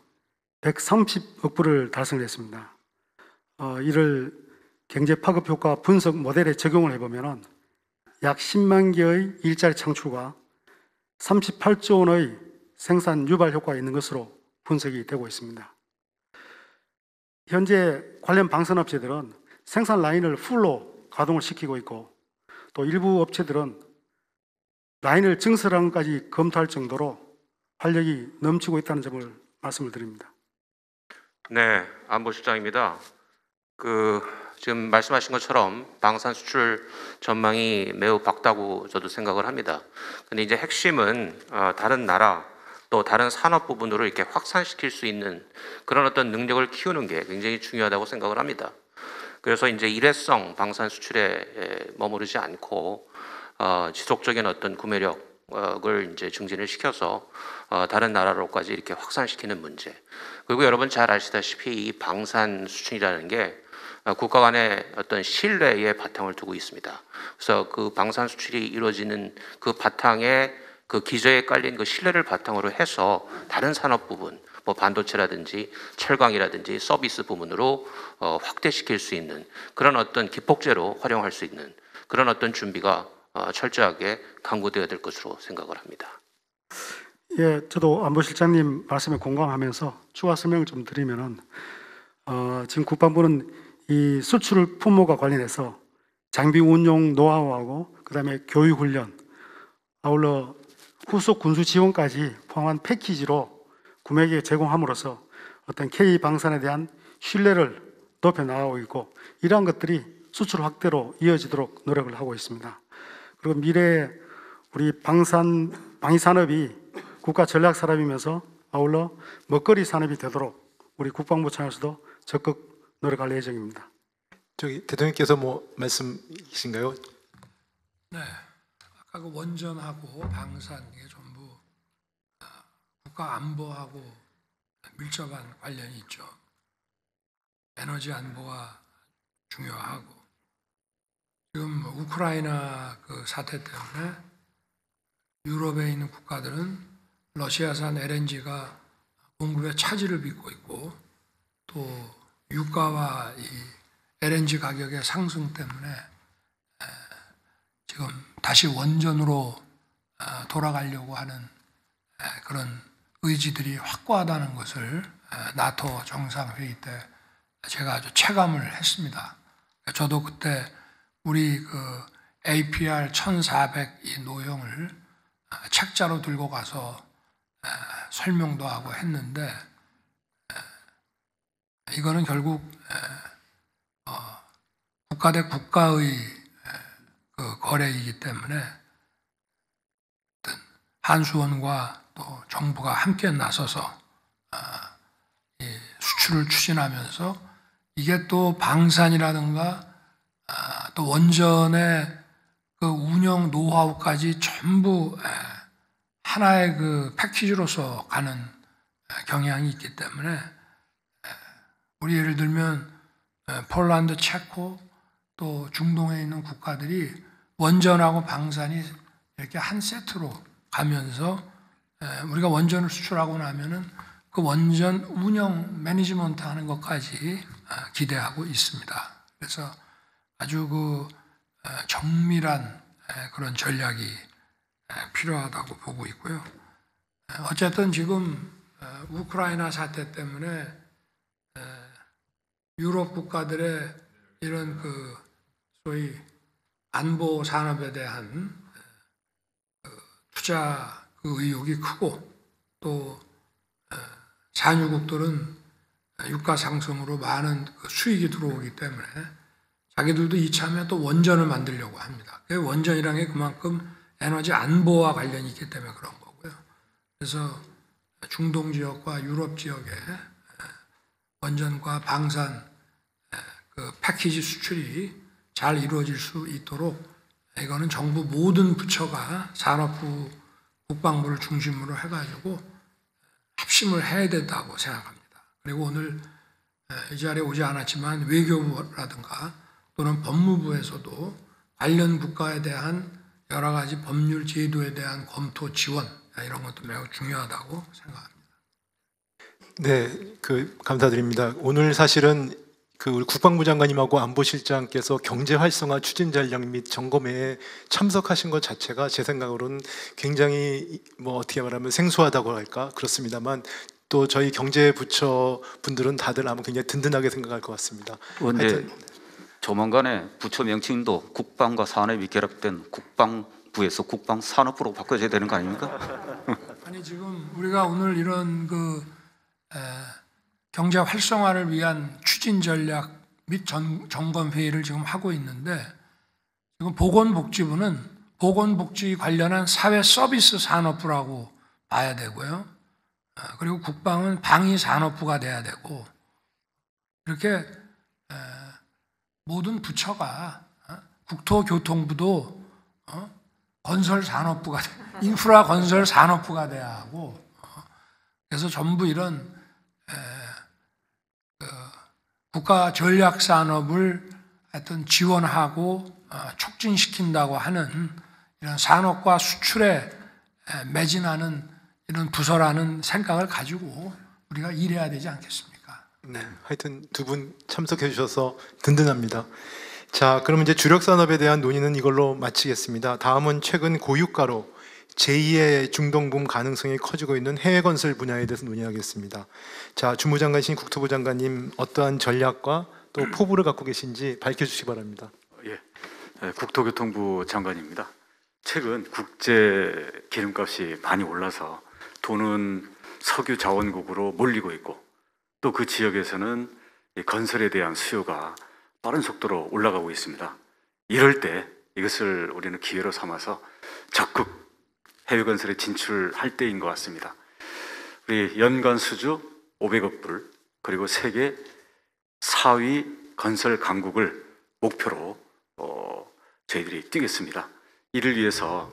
130억 불을 달성했습니다. 이를 경제 파급 효과 분석 모델에 적용을 해보면 약 10만 개의 일자리 창출과 38조 원의 생산 유발 효과가 있는 것으로 분석이 되고 있습니다. 현재 관련 방산업체들은 생산 라인을 풀로 가동을 시키고 있고 또 일부 업체들은 라인을 증설하는까지 검토할 정도로 활력이 넘치고 있다는 점을 말씀을 드립니다. 네, 안보실장입니다. 지금 말씀하신 것처럼 방산 수출 전망이 매우 밝다고 저도 생각을 합니다. 근데 이제 핵심은 다른 나라 또 다른 산업 부분으로 이렇게 확산시킬 수 있는 그런 어떤 능력을 키우는 게 굉장히 중요하다고 생각을 합니다. 그래서 이제 일회성 방산 수출에 머무르지 않고 지속적인 어떤 구매력을 이제 증진을 시켜서 다른 나라로까지 이렇게 확산시키는 문제. 그리고 여러분 잘 아시다시피 이 방산 수출이라는 게 국가 간의 어떤 신뢰에 바탕을 두고 있습니다. 그래서 그 방산 수출이 이루어지는 그 바탕에 그 기저에 깔린 그 신뢰를 바탕으로 해서 다른 산업 부분, 뭐 반도체라든지 철강이라든지 서비스 부문으로 확대시킬 수 있는 그런 어떤 기폭제로 활용할 수 있는 그런 어떤 준비가 철저하게 강구되어야 될 것으로 생각을 합니다. 예, 저도 안보실장님 말씀에 공감하면서 추가 설명을 좀 드리면은 지금 국방부는 이 수출 품목과 관련해서 장비 운용 노하우하고 그다음에 교육 훈련, 아울러 후속 군수 지원까지 포함한 패키지로 구매기에 제공함으로써 어떤 K 방산에 대한 신뢰를 높여 나가고 있고 이러한 것들이 수출 확대로 이어지도록 노력을 하고 있습니다. 그리고 미래에 우리 방위 산업이 국가 전략 산업이면서 아울러 먹거리 산업이 되도록 우리 국방부 차원에서도 적극 노력할 예정입니다. 저기 대통령께서 뭐 말씀이신가요? 네, 아까 그 원전하고 방산 이게 전부 국가 안보하고 밀접한 관련이 있죠. 에너지 안보가 중요하고 지금 우크라이나 그 사태 때문에 유럽에 있는 국가들은 러시아산 LNG가 공급에 차질을 빚고 있고 또 유가와 이 LNG 가격의 상승 때문에 지금 다시 원전으로 돌아가려고 하는 그런 의지들이 확고하다는 것을 나토 정상회의 때 제가 아주 체감을 했습니다. 저도 그때 우리 그 APR 1400 이 노형을 책자로 들고 가서 설명도 하고 했는데 이거는 결국 국가 대 국가의 그 거래이기 때문에 한수원과 또 정부가 함께 나서서 이 수출을 추진하면서 이게 또 방산이라든가 또 원전의 그 운영 노하우까지 전부 하나의 그 패키지로서 가는 경향이 있기 때문에 우리 예를 들면 폴란드, 체코 또 중동에 있는 국가들이 원전하고 방산이 이렇게 한 세트로 가면서 우리가 원전을 수출하고 나면은 그 원전 운영 매니지먼트 하는 것까지 기대하고 있습니다. 그래서 아주 그 정밀한 그런 전략이 필요하다고 보고 있고요. 어쨌든 지금 우크라이나 사태 때문에 유럽 국가들의 이런 그 소위 안보 산업에 대한 투자 의욕이 크고 또 산유국들은 유가 상승으로 많은 수익이 들어오기 때문에 자기들도 이참에 또 원전을 만들려고 합니다. 원전이라는 게 그만큼 에너지 안보와 관련이 있기 때문에 그런 거고요. 그래서 중동 지역과 유럽 지역에 원전과 방산 그 패키지 수출이 잘 이루어질 수 있도록 이거는 정부 모든 부처가 산업부, 국방부를 중심으로 해가지고 합심을 해야 된다고 생각합니다. 그리고 오늘 이 자리에 오지 않았지만 외교부라든가 또는 법무부에서도 관련 국가에 대한 여러 가지 법률 제도에 대한 검토 지원 이런 것도 매우 중요하다고 생각합니다. 네, 감사드립니다. 오늘 사실은 우리 국방부 장관님하고 안보실장께서 경제 활성화 추진 전략 및 점검회에 참석하신 것 자체가 제 생각으로는 굉장히 어떻게 말하면 생소하다고 할까 그렇습니다만 또 저희 경제부처 분들은 다들 아마 굉장히 든든하게 생각할 것 같습니다. 그런데 조만간에 부처 명칭도 국방과 산업이 결합된 국방부에서 국방산업부로 바꿔줘야 되는 거 아닙니까? 아니 지금 우리가 오늘 이런 경제 활성화를 위한 추진 전략 및 점검 회의를 지금 하고 있는데 지금 보건복지부는 보건복지 관련한 사회 서비스 산업부라고 봐야 되고요. 그리고 국방은 방위산업부가 돼야 되고 이렇게 모든 부처가 국토교통부도 건설산업부가 인프라 건설산업부가 돼야 하고 그래서 전부 이런 국가 전략 산업을 하여튼 지원하고 촉진시킨다고 하는 이런 산업과 수출에 매진하는 이런 부서라는 생각을 가지고 우리가 일해야 되지 않겠습니까? 네, 하여튼 두 분 참석해 주셔서 든든합니다. 자, 그럼 이제 주력 산업에 대한 논의는 이걸로 마치겠습니다. 다음은 최근 고유가로 제2의 중동붐 가능성이 커지고 있는 해외 건설 분야에 대해서 논의하겠습니다. 자, 주무장관이신 국토부 장관님 어떠한 전략과 또 포부를 갖고 계신지 밝혀주시기 바랍니다. 예, 국토교통부 장관입니다. 최근 국제 기름값이 많이 올라서 돈은 석유 자원국으로 몰리고 있고 또 그 지역에서는 건설에 대한 수요가 빠른 속도로 올라가고 있습니다. 이럴 때 이것을 우리는 기회로 삼아서 적극 해외 건설에 진출할 때인 것 같습니다. 우리 연간 수주 500억 불 그리고 세계 4위 건설 강국을 목표로 저희들이 뛰겠습니다. 이를 위해서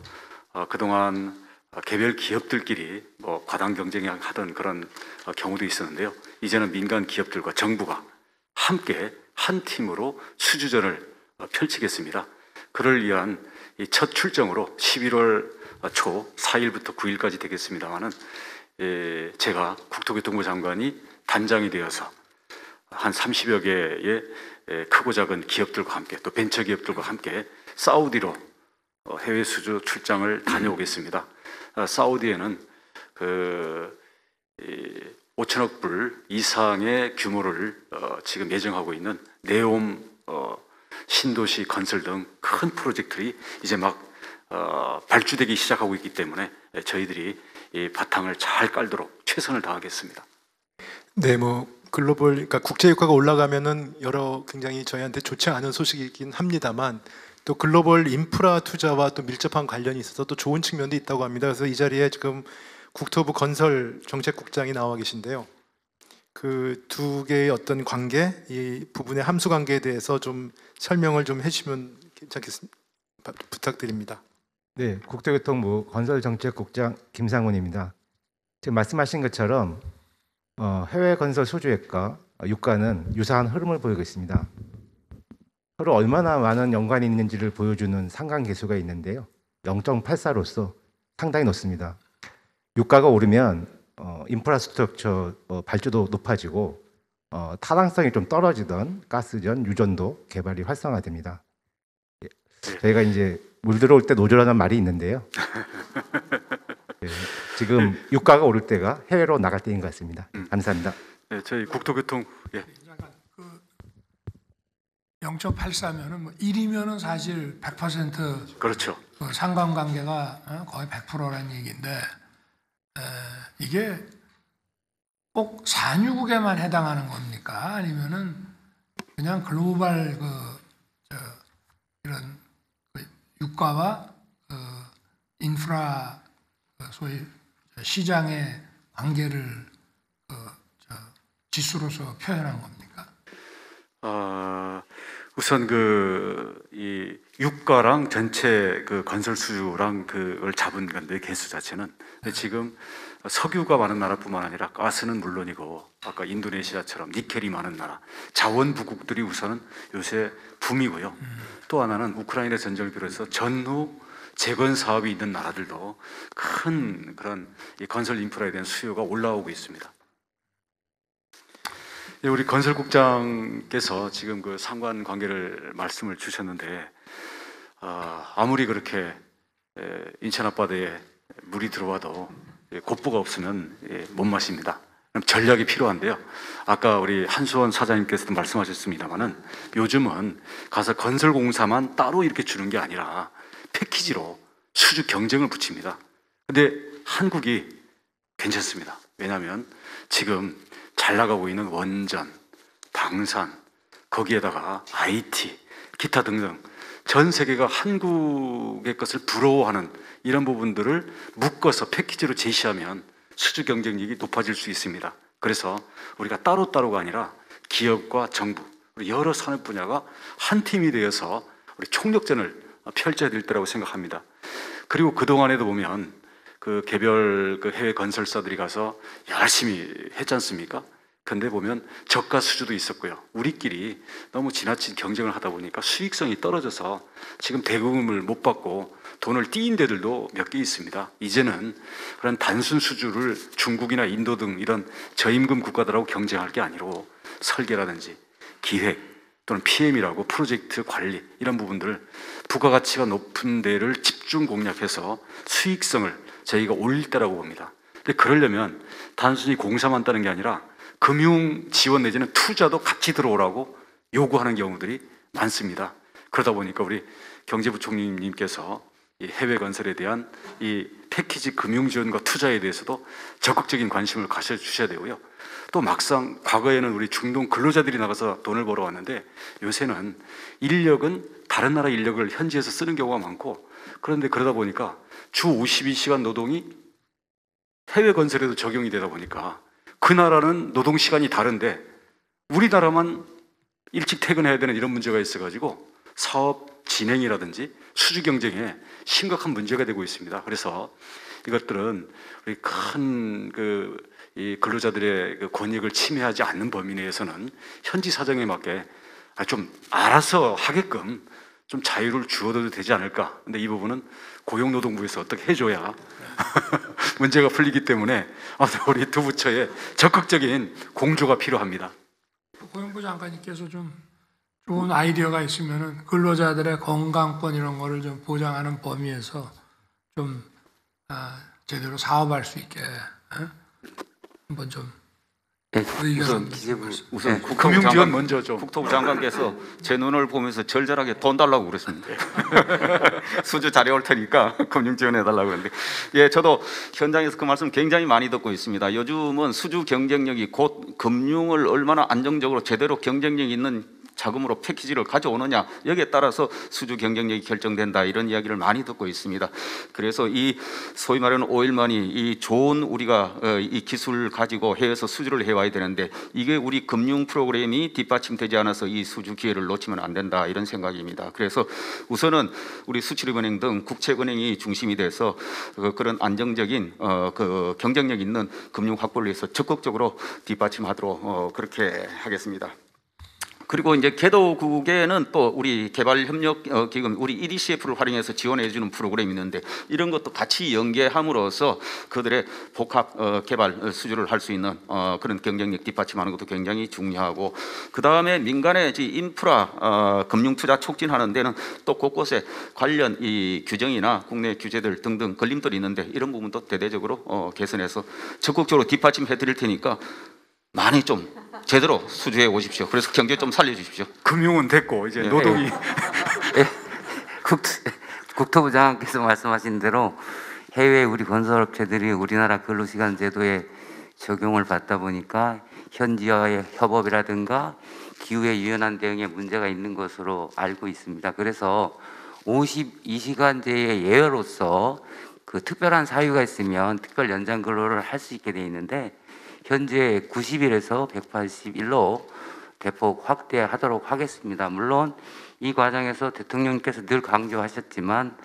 그동안 개별 기업들끼리 과당 경쟁하던 그런 경우도 있었는데요. 이제는 민간 기업들과 정부가 함께 한 팀으로 수주전을 펼치겠습니다. 그를 위한 이 첫 출정으로 11월 초 4일부터 9일까지 되겠습니다만은 제가 국토교통부 장관이 단장이 되어서 한 30여 개의 크고 작은 기업들과 함께 또 벤처기업들과 함께 사우디로 해외 수주 출장을 다녀오겠습니다. 사우디에는 5천억 불 이상의 규모를 지금 예정하고 있는 네옴 신도시 건설 등 큰 프로젝트들이 이제 막 발주되기 시작하고 있기 때문에 저희들이 이 바탕을 잘 깔도록 최선을 다하겠습니다. 네, 그러니까 국제 유가가 올라가면은 여러 굉장히 저희한테 좋지 않은 소식이긴 합니다만 또 글로벌 인프라 투자와 또 밀접한 관련이 있어서 또 좋은 측면도 있다고 합니다. 그래서 이 자리에 지금 국토부 건설 정책국장이 나와 계신데요. 그 두 개의 어떤 관계, 이 부분의 함수 관계에 대해서 좀 설명을 좀 해주시면 괜찮겠습니다. 부탁드립니다. 네, 국토교통부 건설정책국장 김상훈입니다. 지금 말씀하신 것처럼 해외 건설 수주액과 유가는 유사한 흐름을 보이고 있습니다. 서로 얼마나 많은 연관이 있는지를 보여주는 상관계수가 있는데요. 0.84로서 상당히 높습니다. 유가가 오르면 인프라스트럭처 발주도 높아지고 타당성이 좀 떨어지던 가스전, 유전도 개발이 활성화됩니다. 저희가 이제 물 들어올 때 노조라는 말이 있는데요. 네, 지금 유가가 오를 때가 해외로 나갈 때인 것 같습니다. 감사합니다. 네, 저희 국토교통 0.84면은 뭐 1이면은 사실 100% 그렇죠. 그 상관관계가 거의 100%라는 얘기인데 이게 꼭 산유국에만 해당하는 겁니까? 아니면은 그냥 글로벌 이런 유가와 인프라 소위 시장의 관계를 지수로서 표현한 겁니까? 우선 이 유가랑 전체 그 건설 수주랑 그걸 잡은 건데 개수 자체는 근데 지금 석유가 많은 나라뿐만 아니라 가스는 물론이고 아까 인도네시아처럼 니켈이 많은 나라 자원 부국들이 우선은 요새 붐이고요. 또 하나는 우크라이나 전쟁을 비롯해서 전후 재건 사업이 있는 나라들도 큰 그런 이 건설 인프라에 대한 수요가 올라오고 있습니다. 우리 건설국장께서 지금 그 상관관계를 말씀을 주셨는데 아무리 그렇게 인천 앞바다에 물이 들어와도 곱보가 없으면 못 마십니다. 전략이 필요한데요. 아까 우리 한수원 사장님께서도 말씀하셨습니다만은 요즘은 가서 건설공사만 따로 이렇게 주는 게 아니라 패키지로 수주 경쟁을 붙입니다. 근데 한국이 괜찮습니다. 왜냐하면 지금 잘 나가고 있는 원전, 방산, 거기에다가 IT, 기타 등등 전 세계가 한국의 것을 부러워하는 이런 부분들을 묶어서 패키지로 제시하면 수주 경쟁력이 높아질 수 있습니다. 그래서 우리가 따로따로가 아니라 기업과 정부, 여러 산업 분야가 한 팀이 되어서 우리 총력전을 펼쳐야 될 때라고 생각합니다. 그리고 그동안에도 보면 그 개별 그 해외 건설사들이 가서 열심히 했지 않습니까? 근데 보면 저가 수주도 있었고요. 우리끼리 너무 지나친 경쟁을 하다 보니까 수익성이 떨어져서 지금 대금을 못 받고 돈을 띄인 데들도 몇 개 있습니다. 이제는 그런 단순 수주를 중국이나 인도 등 이런 저임금 국가들하고 경쟁할 게 아니고 설계라든지 기획 또는 PM이라고 프로젝트 관리 이런 부분들 부가가치가 높은 데를 집중 공략해서 수익성을 저희가 올릴 때라고 봅니다. 근데 그러려면 단순히 공사만 따는 게 아니라 금융 지원 내지는 투자도 같이 들어오라고 요구하는 경우들이 많습니다. 그러다 보니까 우리 경제부총리님께서 이 해외 건설에 대한 이 패키지 금융 지원과 투자에 대해서도 적극적인 관심을 가져주셔야 되고요. 또 막상 과거에는 우리 중동 근로자들이 나가서 돈을 벌어왔는데 요새는 인력은 다른 나라 인력을 현지에서 쓰는 경우가 많고 그런데 그러다 보니까 주 52시간 노동이 해외 건설에도 적용이 되다 보니까 그 나라는 노동 시간이 다른데 우리나라만 일찍 퇴근해야 되는 이런 문제가 있어가지고 사업 진행이라든지 수주 경쟁에 심각한 문제가 되고 있습니다. 그래서 이것들은 우리 큰 이 근로자들의 그 권익을 침해하지 않는 범위 내에서는 현지 사정에 맞게 좀 알아서 하게끔 좀 자유를 주어도 되지 않을까. 근데 이 부분은 고용노동부에서 어떻게 해줘야 문제가 풀리기 때문에 우리 두 부처의 적극적인 공조가 필요합니다. 고용부 장관님께서 좀 좋은 아이디어가 있으면은 근로자들의 건강권 이런 거를 좀 보장하는 범위에서 좀 제대로 사업할 수 있게 한번 좀 우선 금융지원 먼저 좀 국토부 장관께서 제 눈을 보면서 절절하게 돈 달라고 그랬습니다. 수주 잘해올 테니까 금융지원해 달라고 그랬는데 저도 현장에서 그 말씀 굉장히 많이 듣고 있습니다. 요즘은 수주 경쟁력이 곧 금융을 얼마나 안정적으로 제대로 경쟁력 있는 자금으로 패키지를 가져오느냐, 여기에 따라서 수주 경쟁력이 결정된다, 이런 이야기를 많이 듣고 있습니다. 그래서 이 소위 말하는 오일머니, 이 좋은 우리가 이 기술을 가지고 해외에서 수주를 해와야 되는데 이게 우리 금융 프로그램이 뒷받침되지 않아서 이 수주 기회를 놓치면 안 된다, 이런 생각입니다. 그래서 우선은 우리 수출입은행 등 국책은행이 중심이 돼서 그런 안정적인 그 경쟁력 있는 금융 확보를 위해서 적극적으로 뒷받침하도록 그렇게 하겠습니다. 그리고 이제 개도국에는 또 우리 개발협력기금, 우리 EDCF를 활용해서 지원해주는 프로그램이 있는데 이런 것도 같이 연계함으로써 그들의 복합 개발 수주를 할 수 있는 그런 경쟁력 뒷받침하는 것도 굉장히 중요하고, 그 다음에 민간의 인프라 금융투자 촉진하는 데는 또 곳곳에 관련 이 규정이나 국내 규제들 등등 걸림돌이 있는데 이런 부분도 대대적으로 개선해서 적극적으로 뒷받침해 드릴 테니까 많이 좀 제대로 수주해 오십시오. 그래서 경제 좀 살려주십시오. 금융은 됐고 이제 노동이 국토부 장관께서 말씀하신 대로 해외 우리 건설업체들이 우리나라 근로시간 제도에 적용을 받다 보니까 현지와의 협업이라든가 기후에 유연한 대응에 문제가 있는 것으로 알고 있습니다. 그래서 52시간제의 예외로서 그 특별한 사유가 있으면 특별 연장 근로를 할 수 있게 돼 있는데 현재 90일에서 180일로 대폭 확대하도록 하겠습니다. 물론 이 과정에서 대통령께서 늘 강조하셨지만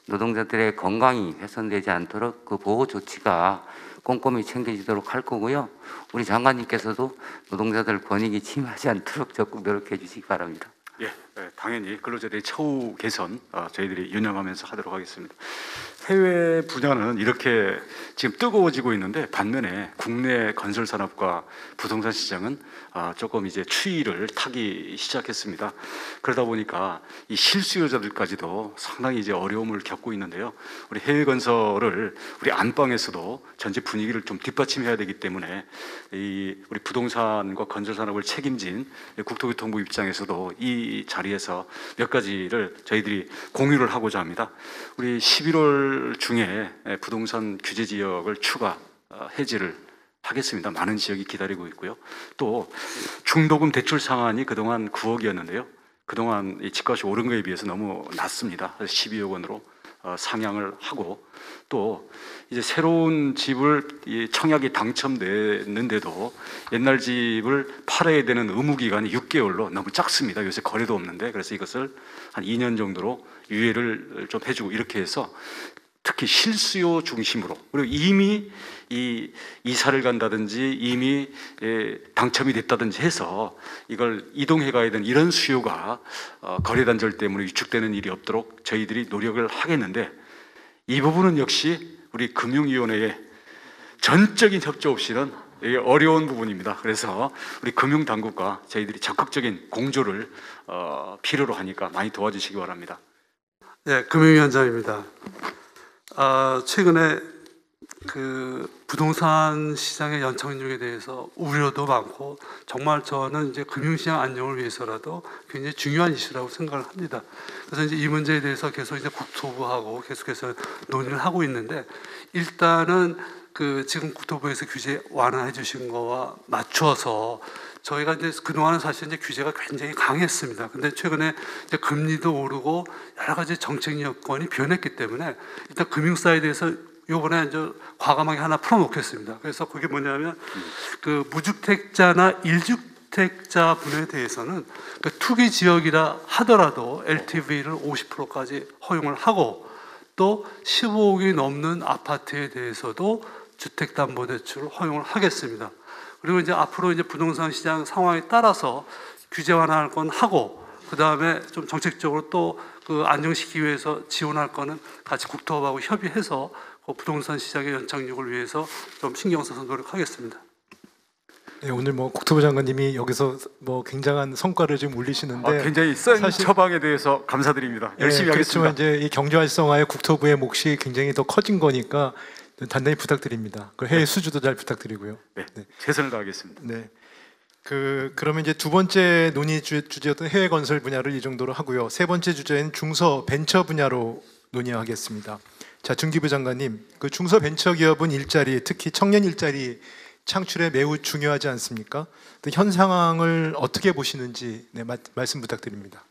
노동자들의 건강이 훼손되지 않도록 그 보호 조치가 꼼꼼히 챙겨지도록 할 거고요. 우리 장관님께서도 노동자들 권익이 침해하지 않도록 적극 노력해 주시기 바랍니다. 예, 당연히 근로자들의 처우 개선 저희들이 유념하면서 하도록 하겠습니다. 해외 분야는 이렇게 지금 뜨거워지고 있는데 반면에 국내 건설 산업과 부동산 시장은 조금 이제 추위를 타기 시작했습니다. 그러다 보니까 이 실수요자들까지도 상당히 이제 어려움을 겪고 있는데요. 우리 해외 건설을 우리 안방에서도 전체 분위기를 좀 뒷받침해야 되기 때문에 이 우리 부동산과 건설 산업을 책임진 국토교통부 입장에서도 이 자리에서 몇 가지를 저희들이 공유를 하고자 합니다. 우리 11월 중에 부동산 규제 지역을 추가 해지를 하겠습니다. 많은 지역이 기다리고 있고요. 또 중도금 대출 상한이 그동안 9억이었는데요. 그동안 이 집값이 오른 거에 비해서 너무 낮습니다. 그래서 12억 원으로 상향을 하고, 또 이제 새로운 집을 청약이 당첨됐는데도 옛날 집을 팔아야 되는 의무 기간이 6개월로 너무 작습니다. 요새 거래도 없는데. 그래서 이것을 한 2년 정도로 유예를 좀 해주고, 이렇게 해서 특히 실수요 중심으로, 그리고 이미 이 이사를 간다든지 이미 당첨이 됐다든지 해서 이걸 이동해 가야 되는 이런 수요가 거래 단절 때문에 위축되는 일이 없도록 저희들이 노력을 하겠는데, 이 부분은 역시 우리 금융위원회의 전적인 협조 없이는 이게 어려운 부분입니다. 그래서 우리 금융당국과 저희들이 적극적인 공조를 필요로 하니까 많이 도와주시기 바랍니다. 네, 금융위원장입니다. 최근에 그 부동산 시장의 연착륙에 대해서 우려도 많고, 정말 저는 이제 금융시장 안정을 위해서라도 굉장히 중요한 이슈라고 생각을 합니다. 그래서 이제 이 문제에 대해서 계속 이제 국토부하고 계속해서 논의를 하고 있는데, 일단은 그 지금 국토부에서 규제 완화해 주신 거와 맞춰서 저희가 이제 그동안은 사실 이제 규제가 굉장히 강했습니다. 근데 최근에 이제 금리도 오르고 여러 가지 정책 여건이 변했기 때문에 일단 금융 사이드에서 요번에 이제 과감하게 하나 풀어놓겠습니다. 그래서 그게 뭐냐면 그 무주택자나 일주택자 분에 대해서는 그 투기 지역이라 하더라도 LTV를 50%까지 허용을 하고, 또 15억이 넘는 아파트에 대해서도 주택담보대출을 허용을 하겠습니다. 그리고 이제 앞으로 이제 부동산 시장 상황에 따라서 규제 완화할 건 하고, 그 다음에 좀 정책적으로 또 그 안정시키기 위해서 지원할 거는 같이 국토부하고 협의해서 그 부동산 시장의 연착륙을 위해서 좀 신경 써서 노력하겠습니다. 네, 오늘 뭐 국토부 장관님이 여기서 뭐 굉장한 성과를 지금 올리시는데 굉장히 센 처방에 대해서 감사드립니다. 열심히 하겠습니다. 그렇지만 이제 이 경제 활성화에 국토부의 몫이 굉장히 더 커진 거니까 단단히 부탁드립니다. 그 해외 수주도 잘 부탁드리고요. 네, 최선을 다하겠습니다. 네. 그러면 이제 두 번째 논의 주제였던 해외 건설 분야를 이 정도로 하고요. 세 번째 주제는 중소 벤처 분야로 논의하겠습니다. 자, 중기부 장관님, 그 중소 벤처 기업은 일자리, 특히 청년 일자리 창출에 매우 중요하지 않습니까? 현 상황을 어떻게 보시는지 말씀 부탁드립니다.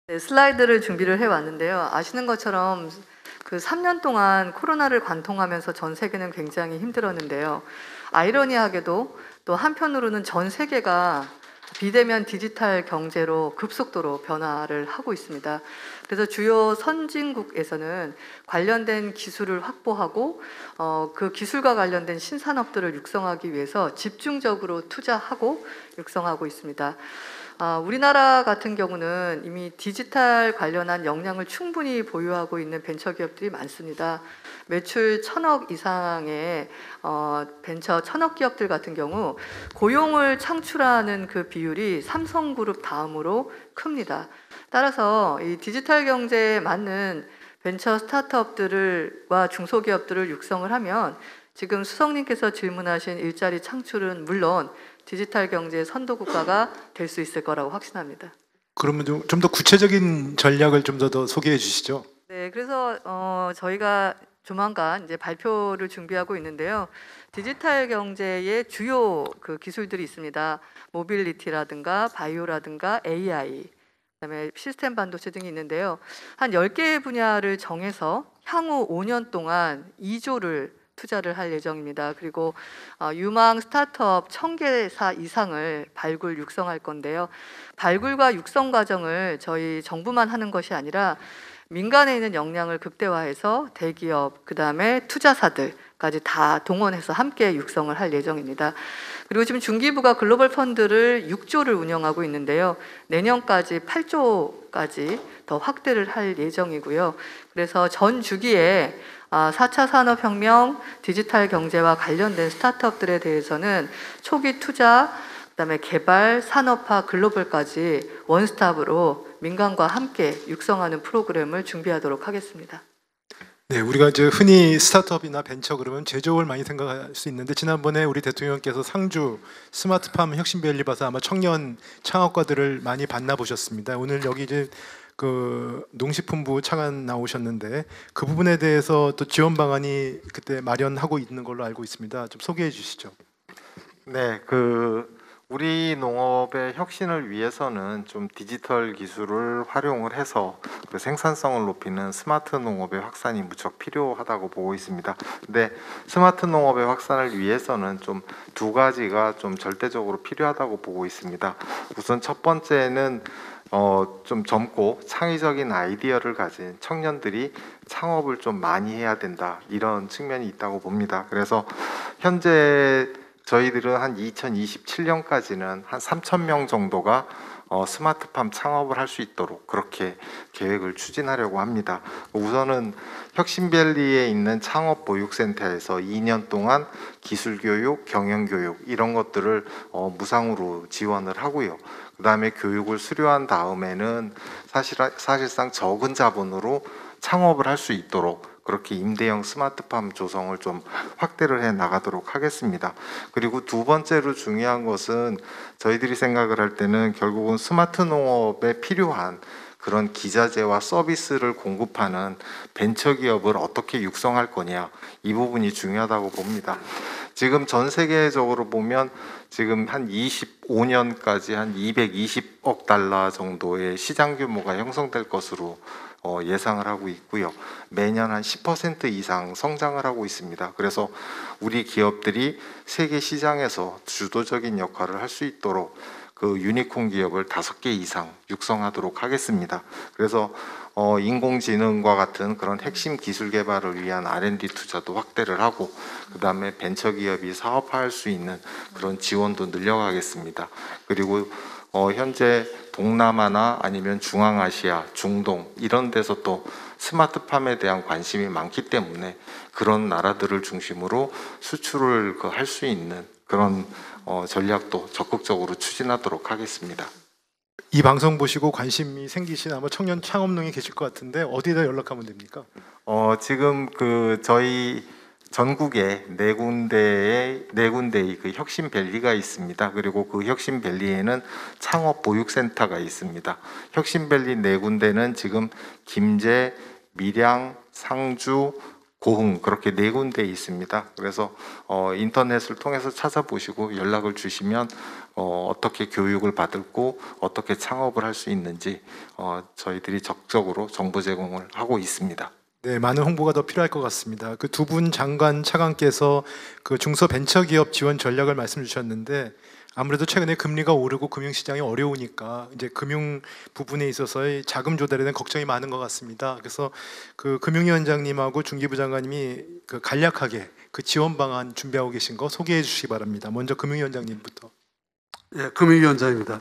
네, 슬라이드를 준비를 해왔는데요. 아시는 것처럼 그 3년 동안 코로나를 관통하면서 전 세계는 굉장히 힘들었는데요. 아이러니하게도 또 한편으로는 전 세계가 비대면 디지털 경제로 급속도로 변화를 하고 있습니다. 그래서 주요 선진국에서는 관련된 기술을 확보하고 그 기술과 관련된 신산업들을 육성하기 위해서 집중적으로 투자하고 육성하고 있습니다. 우리나라 같은 경우는 이미 디지털 관련한 역량을 충분히 보유하고 있는 벤처기업들이 많습니다. 매출 1,000억 이상의 벤처 1,000억 기업들 같은 경우 고용을 창출하는 그 비율이 삼성그룹 다음으로 큽니다. 따라서 이 디지털 경제에 맞는 벤처 스타트업들과 중소기업들을 육성을 하면 지금 수석님께서 질문하신 일자리 창출은 물론 디지털 경제의 선도 국가가 될 수 있을 거라고 확신합니다. 그러면 좀 더 구체적인 전략을 좀 더 소개해 주시죠. 네, 그래서 저희가 조만간 이제 발표를 준비하고 있는데요. 디지털 경제의 주요 그 기술들이 있습니다. 모빌리티라든가 바이오라든가 AI, 그다음에 시스템 반도체 등이 있는데요. 한 10개의 분야를 정해서 향후 5년 동안 2조를 투자를 할 예정입니다. 그리고 유망 스타트업 1,000개사 이상을 발굴 육성할 건데요. 발굴과 육성 과정을 저희 정부만 하는 것이 아니라 민간에 있는 역량을 극대화해서 대기업, 그다음에 투자사들까지 다 동원해서 함께 육성을 할 예정입니다. 그리고 지금 중기부가 글로벌 펀드를 6조를 운영하고 있는데요. 내년까지 8조까지 더 확대를 할 예정이고요. 그래서 전 주기에 4차 산업혁명, 디지털 경제와 관련된 스타트업들에 대해서는 초기 투자, 그다음에 개발, 산업화, 글로벌까지 원스톱으로 민간과 함께 육성하는 프로그램을 준비하도록 하겠습니다. 네, 우리가 이제 흔히 스타트업이나 벤처 그러면 제조업을 많이 생각할 수 있는데 지난번에 우리 대통령께서 상주 스마트팜 혁신밸리 봐서 아마 청년 창업가들을 많이 만나보셨습니다. 오늘 여기 이제 그 농식품부 차관 나오셨는데 그 부분에 대해서 또 지원 방안이 그때 마련하고 있는 걸로 알고 있습니다. 좀 소개해 주시죠. 네, 우리 농업의 혁신을 위해서는 좀 디지털 기술을 활용을 해서 그 생산성을 높이는 스마트 농업의 확산이 무척 필요하다고 보고 있습니다. 근데 스마트 농업의 확산을 위해서는 좀 두 가지가 좀 절대적으로 필요하다고 보고 있습니다. 우선 첫 번째는 좀 젊고 창의적인 아이디어를 가진 청년들이 창업을 좀 많이 해야 된다, 이런 측면이 있다고 봅니다. 그래서 현재 저희들은 한 2027년까지는 한 3,000명 정도가 스마트팜 창업을 할 수 있도록 그렇게 계획을 추진하려고 합니다. 우선은 혁신밸리에 있는 창업보육센터에서 2년 동안 기술교육, 경영교육 이런 것들을 무상으로 지원을 하고요. 그 다음에 교육을 수료한 다음에는 사실상 적은 자본으로 창업을 할 수 있도록 그렇게 임대형 스마트팜 조성을 좀 확대를 해 나가도록 하겠습니다. 그리고 두 번째로 중요한 것은 저희들이 생각을 할 때는 결국은 스마트 농업에 필요한 그런 기자재와 서비스를 공급하는 벤처기업을 어떻게 육성할 거냐, 이 부분이 중요하다고 봅니다. 지금 전 세계적으로 보면 지금 한 25년까지 한 220억 달러 정도의 시장 규모가 형성될 것으로 예상을 하고 있고요. 매년 한 10% 이상 성장을 하고 있습니다. 그래서 우리 기업들이 세계 시장에서 주도적인 역할을 할 수 있도록 그 유니콘 기업을 5개 이상 육성하도록 하겠습니다. 그래서 인공지능과 같은 그런 핵심 기술 개발을 위한 R&D 투자도 확대를 하고, 그 다음에 벤처기업이 사업화할 수 있는 그런 지원도 늘려가겠습니다. 그리고 현재 동남아나 아니면 중앙아시아, 중동 이런 데서 또 스마트팜에 대한 관심이 많기 때문에 그런 나라들을 중심으로 수출을 할 수 있는 그런 전략도 적극적으로 추진하도록 하겠습니다. 이 방송 보시고 관심이 생기신 아마 청년 창업농이 계실 것 같은데 어디다 연락하면 됩니까? 지금 저희 전국에 네 군데의 그 혁신밸리가 있습니다. 그리고 그 혁신밸리에는 창업보육센터가 있습니다. 혁신밸리 네 군데는 지금 김제, 밀양, 상주, 고흥 그렇게 4군데 있습니다. 그래서 인터넷을 통해서 찾아보시고 연락을 주시면 어떻게 교육을 받고 어떻게 창업을 할 수 있는지 저희들이 적극적으로 정보 제공을 하고 있습니다. 네, 많은 홍보가 더 필요할 것 같습니다. 그 두 분 장관 차관께서 그 중소벤처기업 지원 전략을 말씀 주셨는데 아무래도 최근에 금리가 오르고 금융시장이 어려우니까 이제 금융 부분에 있어서의 자금 조달에 대한 걱정이 많은 것 같습니다. 그래서 그 금융위원장님하고 중기부 장관님이 그 간략하게 그 지원 방안 준비하고 계신 거 소개해 주시기 바랍니다. 먼저 금융위원장님부터. 예, 금융위원장입니다.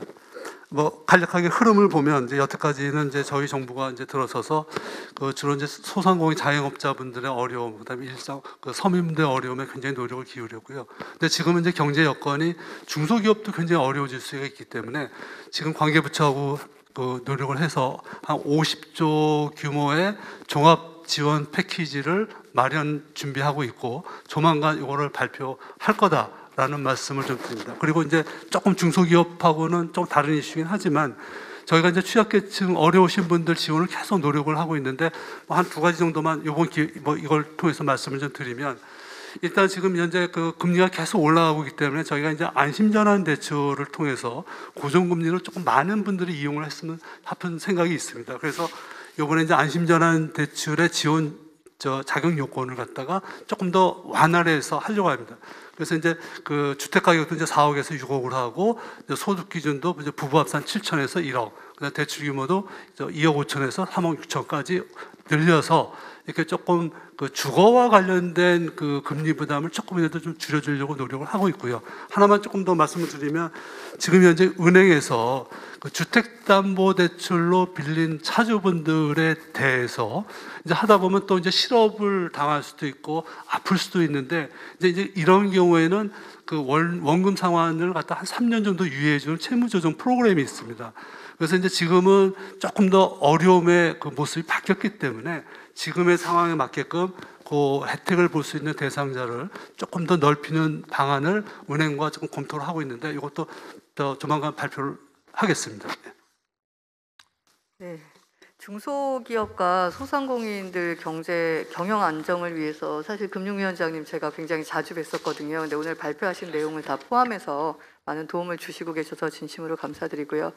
뭐 간략하게 흐름을 보면 이제 여태까지는 이제 저희 정부가 이제 들어서서 그 주로 이제 소상공인 자영업자분들의 어려움, 그다음에 일상 그 서민들의 어려움에 굉장히 노력을 기울였고요. 근데 지금은 이제 경제 여건이 중소기업도 굉장히 어려워질 수가 있기 때문에 지금 관계부처하고 그 노력을 해서 한 50조 규모의 종합 지원 패키지를 마련 준비하고 있고 조만간 이거를 발표할 거다. 라는 말씀을 좀 드립니다. 그리고 이제 조금 중소기업하고는 좀 다른 이슈긴 하지만 저희가 이제 취약계층 어려우신 분들 지원을 계속 노력을 하고 있는데 한 2가지 정도만 이걸 통해서 말씀을 좀 드리면 일단 지금 현재 그 금리가 계속 올라가고 있기 때문에 저희가 이제 안심전환 대출을 통해서 고정금리로 조금 많은 분들이 이용을 했으면 하는 생각이 있습니다. 그래서 이번에 이제 안심전환 대출의 지원 자격 요건을 갖다가 조금 더 완화를 해서 하려고 합니다. 그래서 이제 그 주택 가격도 이제 4억에서 6억을 하고 소득 기준도 이제 부부 합산 7천에서 1억, 그다음 대출 규모도 2억 5천에서 3억 6천까지 늘려서 이렇게 조금 그 주거와 관련된 그 금리 부담을 조금이라도 좀 줄여주려고 노력을 하고 있고요. 하나만 조금 더 말씀을 드리면 지금 현재 은행에서 그 주택담보대출로 빌린 차주분들에 대해서 이제 하다 보면 또 이제 실업을 당할 수도 있고 아플 수도 있는데 이제 이런 경우에는 그 원금 상환을 갖다 한 3년 정도 유예해주는 채무조정 프로그램이 있습니다. 그래서 이제 지금은 조금 더 어려움의 그 모습이 바뀌었기 때문에 지금의 상황에 맞게끔 그 혜택을 볼 수 있는 대상자를 조금 더 넓히는 방안을 은행과 조금 검토를 하고 있는데 이것도 더 조만간 발표를 하겠습니다. 네. 중소기업과 소상공인들 경영 안정을 위해서 사실 금융위원장님 제가 굉장히 자주 뵀었거든요. 근데 오늘 발표하신 내용을 다 포함해서 많은 도움을 주시고 계셔서 진심으로 감사드리고요.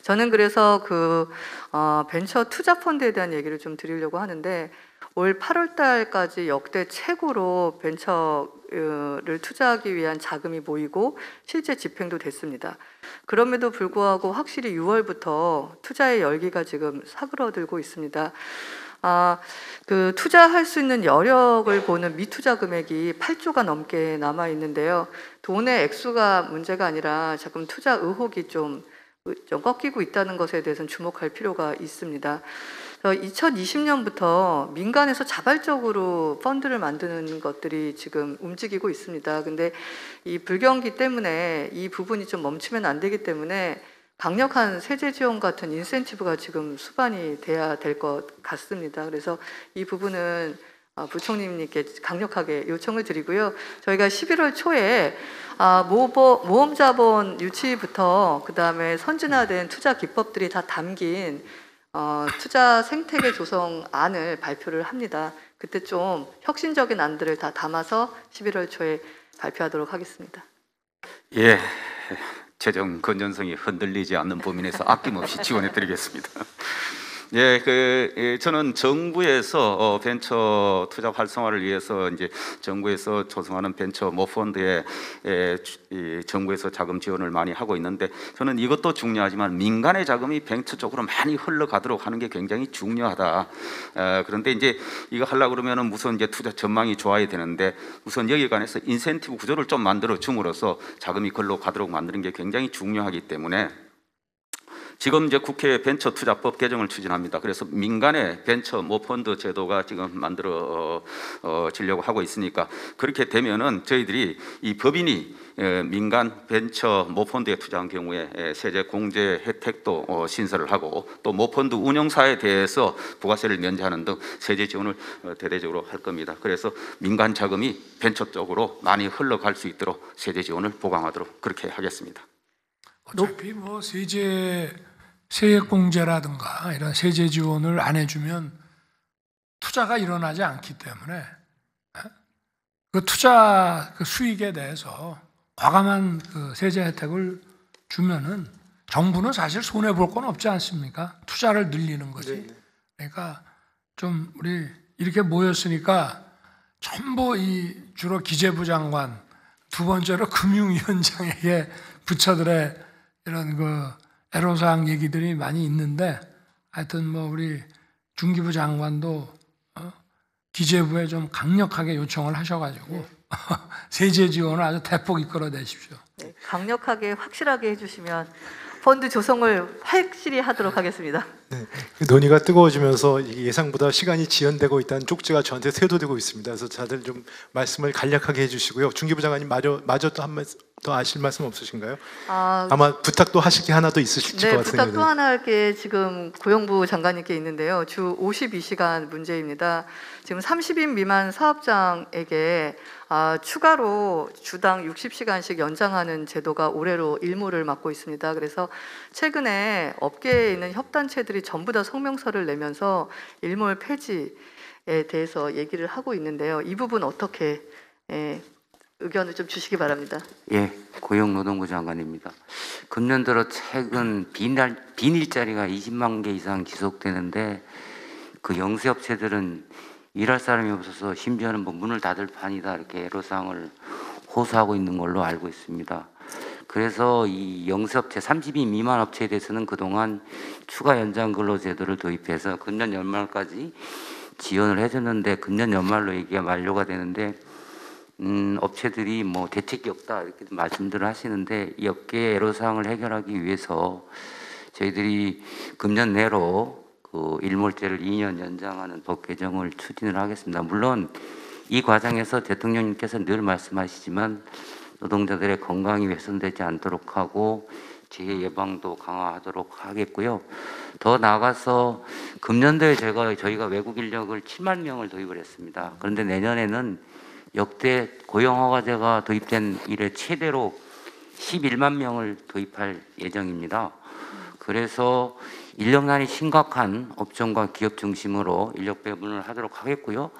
저는 그래서 그 벤처 투자 펀드에 대한 얘기를 좀 드리려고 하는데 올 8월 달까지 역대 최고로 벤처를 투자하기 위한 자금이 모이고 실제 집행도 됐습니다. 그럼에도 불구하고 확실히 6월부터 투자의 열기가 지금 사그러들고 있습니다. 그 투자할 수 있는 여력을 보는 미투자 금액이 8조가 넘게 남아 있는데요. 돈의 액수가 문제가 아니라 자꾸 투자 의혹이 좀 꺾이고 있다는 것에 대해서는 주목할 필요가 있습니다. 2020년부터 민간에서 자발적으로 펀드를 만드는 것들이 지금 움직이고 있습니다. 근데 이 불경기 때문에 이 부분이 좀 멈추면 안 되기 때문에 강력한 세제 지원 같은 인센티브가 지금 수반이 돼야 될 것 같습니다. 그래서 이 부분은 부총리님께 강력하게 요청을 드리고요. 저희가 11월 초에 모험자본 유치부터 그다음에 선진화된 투자 기법들이 다 담긴 투자 생태계 조성안을 발표를 합니다. 그때 좀 혁신적인 안들을 다 담아서 11월 초에 발표하도록 하겠습니다. 예, 재정 건전성이 흔들리지 않는 범위 내에서 아낌없이 지원해드리겠습니다. 예, 저는 정부에서 벤처 투자 활성화를 위해서 이제 정부에서 조성하는 벤처 모펀드에 정부에서 자금 지원을 많이 하고 있는데 저는 이것도 중요하지만 민간의 자금이 벤처 쪽으로 많이 흘러가도록 하는 게 굉장히 중요하다. 그런데 이제 이거 하려고 그러면은 우선 이제 투자 전망이 좋아야 되는데 우선 여기 관해서 인센티브 구조를 좀 만들어 줌으로써 자금이 걸로 가도록 만드는 게 굉장히 중요하기 때문에. 지금 이제 국회 벤처 투자법 개정을 추진합니다. 그래서 민간의 벤처 모펀드 제도가 지금 만들어지려고 하고 있으니까 그렇게 되면은 저희들이 이 법인이 민간 벤처 모펀드에 투자한 경우에 세제 공제 혜택도 신설을 하고 또 모펀드 운영사에 대해서 부가세를 면제하는 등 세제 지원을 대대적으로 할 겁니다. 그래서 민간 자금이 벤처 쪽으로 많이 흘러갈 수 있도록 세제 지원을 보강하도록 그렇게 하겠습니다. 어차피 뭐 세액 공제라든가 이런 세제 지원을 안 해주면 투자가 일어나지 않기 때문에 그 투자 그 수익에 대해서 과감한 그 세제 혜택을 주면은 정부는 사실 손해 볼 건 없지 않습니까? 투자를 늘리는 거지. 그러니까 좀 우리 이렇게 모였으니까 전부 이 주로 기재부 장관, 두 번째로 금융위원장에게 부처들의 이런 그 애로사항 얘기들이 많이 있는데, 하여튼 뭐 우리 중기부 장관도 기재부에 좀 강력하게 요청을 하셔가지고 세제 지원을 아주 대폭 이끌어내십시오. 네, 강력하게 확실하게 해주시면 펀드 조성을 확실히 하도록 하겠습니다. 네, 논의가 뜨거워지면서 예상보다 시간이 지연되고 있다는 쪽지가 저한테 쇄도되고 있습니다. 그래서 다들 좀 말씀을 간략하게 해주시고요. 중기부 장관님 마저 또 한 말씀 더 하실 말씀 없으신가요? 아마 부탁도 하실 게 하나 더 있으실 것 같은데. 부탁 또 하나 할 게 지금 고용부 장관님께 있는데요. 주 52시간 문제입니다. 지금 30인 미만 사업장에게 추가로 주당 60시간씩 연장하는 제도가 올해로 일몰을 맞고 있습니다. 그래서 최근에 업계에 있는 협단체들이 전부 다 성명서를 내면서 일몰 폐지에 대해서 얘기를 하고 있는데요. 이 부분 어떻게 의견을 좀 주시기 바랍니다. 예, 고용노동부 장관입니다. 금년 들어 최근 빈 일자리가 20만 개 이상 지속되는데 그 영세업체들은 일할 사람이 없어서 심지어는 뭐 문을 닫을 판이다 이렇게 애로사항을 호소하고 있는 걸로 알고 있습니다. 그래서 이 영세업체 30인 미만 업체에 대해서는 그동안 추가 연장 근로제도를 도입해서 금년 연말까지 지원을 해줬는데 금년 연말로 얘기가 만료가 되는데 업체들이 뭐 대책이 없다 이렇게 말씀들을 하시는데 이 업계의 애로사항을 해결하기 위해서 저희들이 금년 내로 그 일몰제를 2년 연장하는 법 개정을 추진을 하겠습니다. 물론 이 과정에서 대통령님께서 늘 말씀하시지만 노동자들의 건강이 훼손되지 않도록 하고 재해 예방도 강화하도록 하겠고요. 더 나아가서 금년도에 저희가 외국 인력을 7만 명을 도입을 했습니다. 그런데 내년에는 역대 고용허가제가 도입된 이래 최대로 11만 명을 도입할 예정입니다. 그래서 인력난이 심각한 업종과 기업 중심으로 인력 배분을 하도록 하겠고요.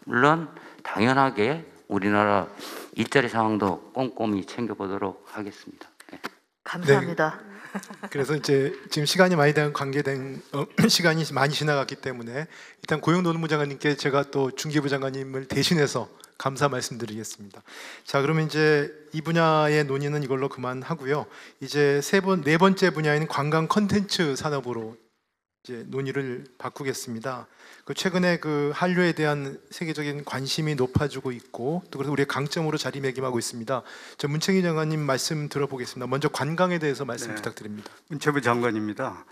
물론 당연하게 우리나라 일자리 상황도 꼼꼼히 챙겨보도록 하겠습니다. 네. 감사합니다. 네. 그래서 이제 지금 시간이 많이 관계된 시간이 많이 지나갔기 때문에 일단 고용노동부 장관님께 제가 또 중기부 장관님을 대신해서 감사 말씀드리겠습니다. 자, 그러면 이제 이 분야의 논의는 이걸로 그만하고요. 이제 네 번째 분야인 관광 콘텐츠 산업으로 이제 논의를 바꾸겠습니다. 최근에 그 한류에 대한 세계적인 관심이 높아지고 있고 또 그래서 우리의 강점으로 자리매김하고 있습니다. 저 문채기 장관님 말씀 들어보겠습니다. 먼저 관광에 대해서 말씀 부탁드립니다. 문체부 장관입니다.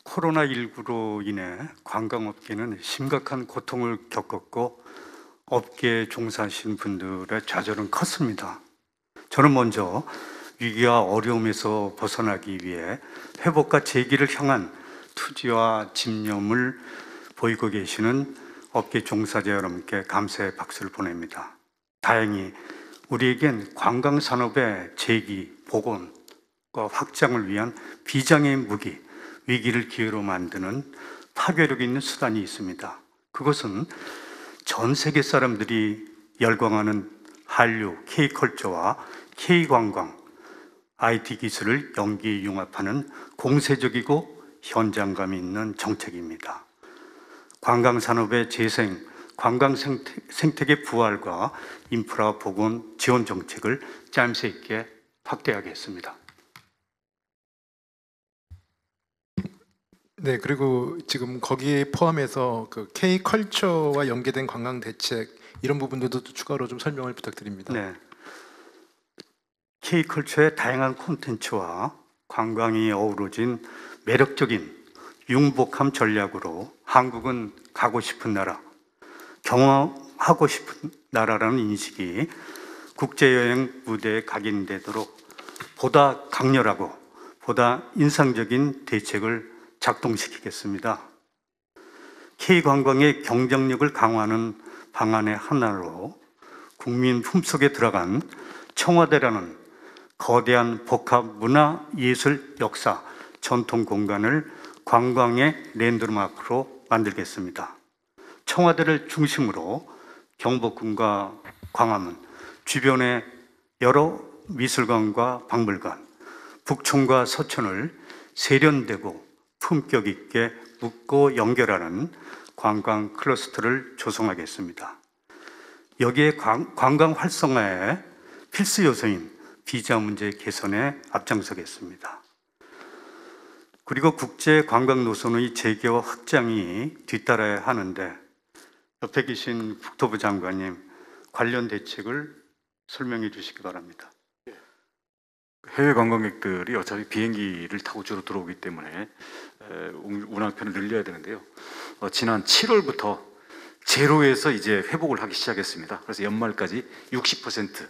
코로나19로 인해 관광업계는 심각한 고통을 겪었고 업계에 종사하신 분들의 좌절은 컸습니다. 저는 먼저 위기와 어려움에서 벗어나기 위해 회복과 재기를 향한 투지와 집념을 보이고 계시는 업계 종사자 여러분께 감사의 박수를 보냅니다. 다행히 우리에겐 관광산업의 재기, 복원과 확장을 위한 비장의 무기, 위기를 기회로 만드는 파괴력 있는 수단이 있습니다. 그것은 전 세계 사람들이 열광하는 한류, K컬처와 K관광, IT 기술을 연기 융합하는 공세적이고 현장감 있는 정책입니다. 관광산업의 재생, 관광 생태계 부활과 인프라 복원 지원 정책을 짜임새 있게 확대하겠습니다. 네, 그리고 지금 거기에 포함해서 그 K컬처와 연계된 관광 대책 이런 부분들도 추가로 좀 설명을 부탁드립니다. 네, K컬처의 다양한 콘텐츠와 관광이 어우러진 매력적인 융복함 전략으로 한국은 가고 싶은 나라, 경험하고 싶은 나라라는 인식이 국제여행 무대에 각인되도록 보다 강렬하고 보다 인상적인 대책을 작동시키겠습니다. K관광의 경쟁력을 강화하는 방안의 하나로 국민 품속에 들어간 청와대라는 거대한 복합 문화, 예술, 역사, 전통 공간을 관광의 랜드마크로 만들겠습니다. 청와대를 중심으로 경복궁과 광화문, 주변의 여러 미술관과 박물관, 북촌과 서촌을 세련되고 품격 있게 묶고 연결하는 관광 클러스터를 조성하겠습니다. 여기에 관광 활성화에 필수 요소인 비자 문제 개선에 앞장서겠습니다. 그리고 국제 관광 노선의 재개와 확장이 뒤따라야 하는데 옆에 계신 국토부 장관님 관련 대책을 설명해 주시기 바랍니다. 해외 관광객들이 어차피 비행기를 타고 주로 들어오기 때문에 운항편을 늘려야 되는데요. 지난 7월부터 제로에서 이제 회복을 하기 시작했습니다. 그래서 연말까지 60%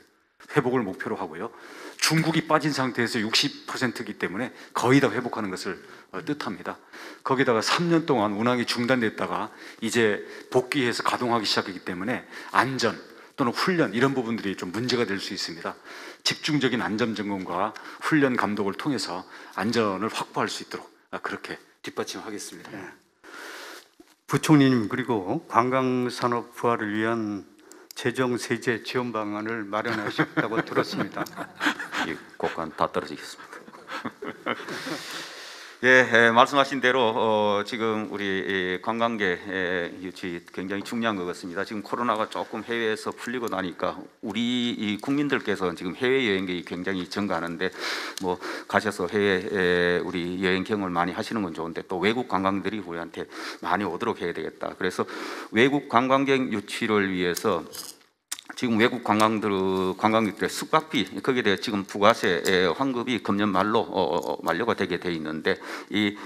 회복을 목표로 하고요. 중국이 빠진 상태에서 60%이기 때문에 거의 다 회복하는 것을 뜻합니다. 거기다가 3년 동안 운항이 중단됐다가 이제 복귀해서 가동하기 시작하기 때문에 안전 또는 훈련 이런 부분들이 좀 문제가 될 수 있습니다. 집중적인 안전 점검과 훈련 감독을 통해서 안전을 확보할 수 있도록 그렇게 뒷받침하겠습니다. 네. 부총리님, 그리고 관광산업 부활을 위한 재정 세제 지원 방안을 마련하셨다고 들었습니다. 곡간 다 떨어지겠습니다. 예, 말씀하신 대로 지금 우리 관광계 유치 굉장히 중요한 것 같습니다. 지금 코로나가 조금 해외에서 풀리고 나니까 우리 이 국민들께서 지금 해외 여행객이 굉장히 증가하는데 뭐 가셔서 해외 우리 여행 경험을 많이 하시는 건 좋은데 또 외국 관광들이 우리한테 많이 오도록 해야 되겠다. 그래서 외국 관광객 유치를 위해서 지금 외국 관광객들의 숙박비 거기에 대해 지금 부가세 환급이 금년 말로 만료가 되게 돼 있는데 이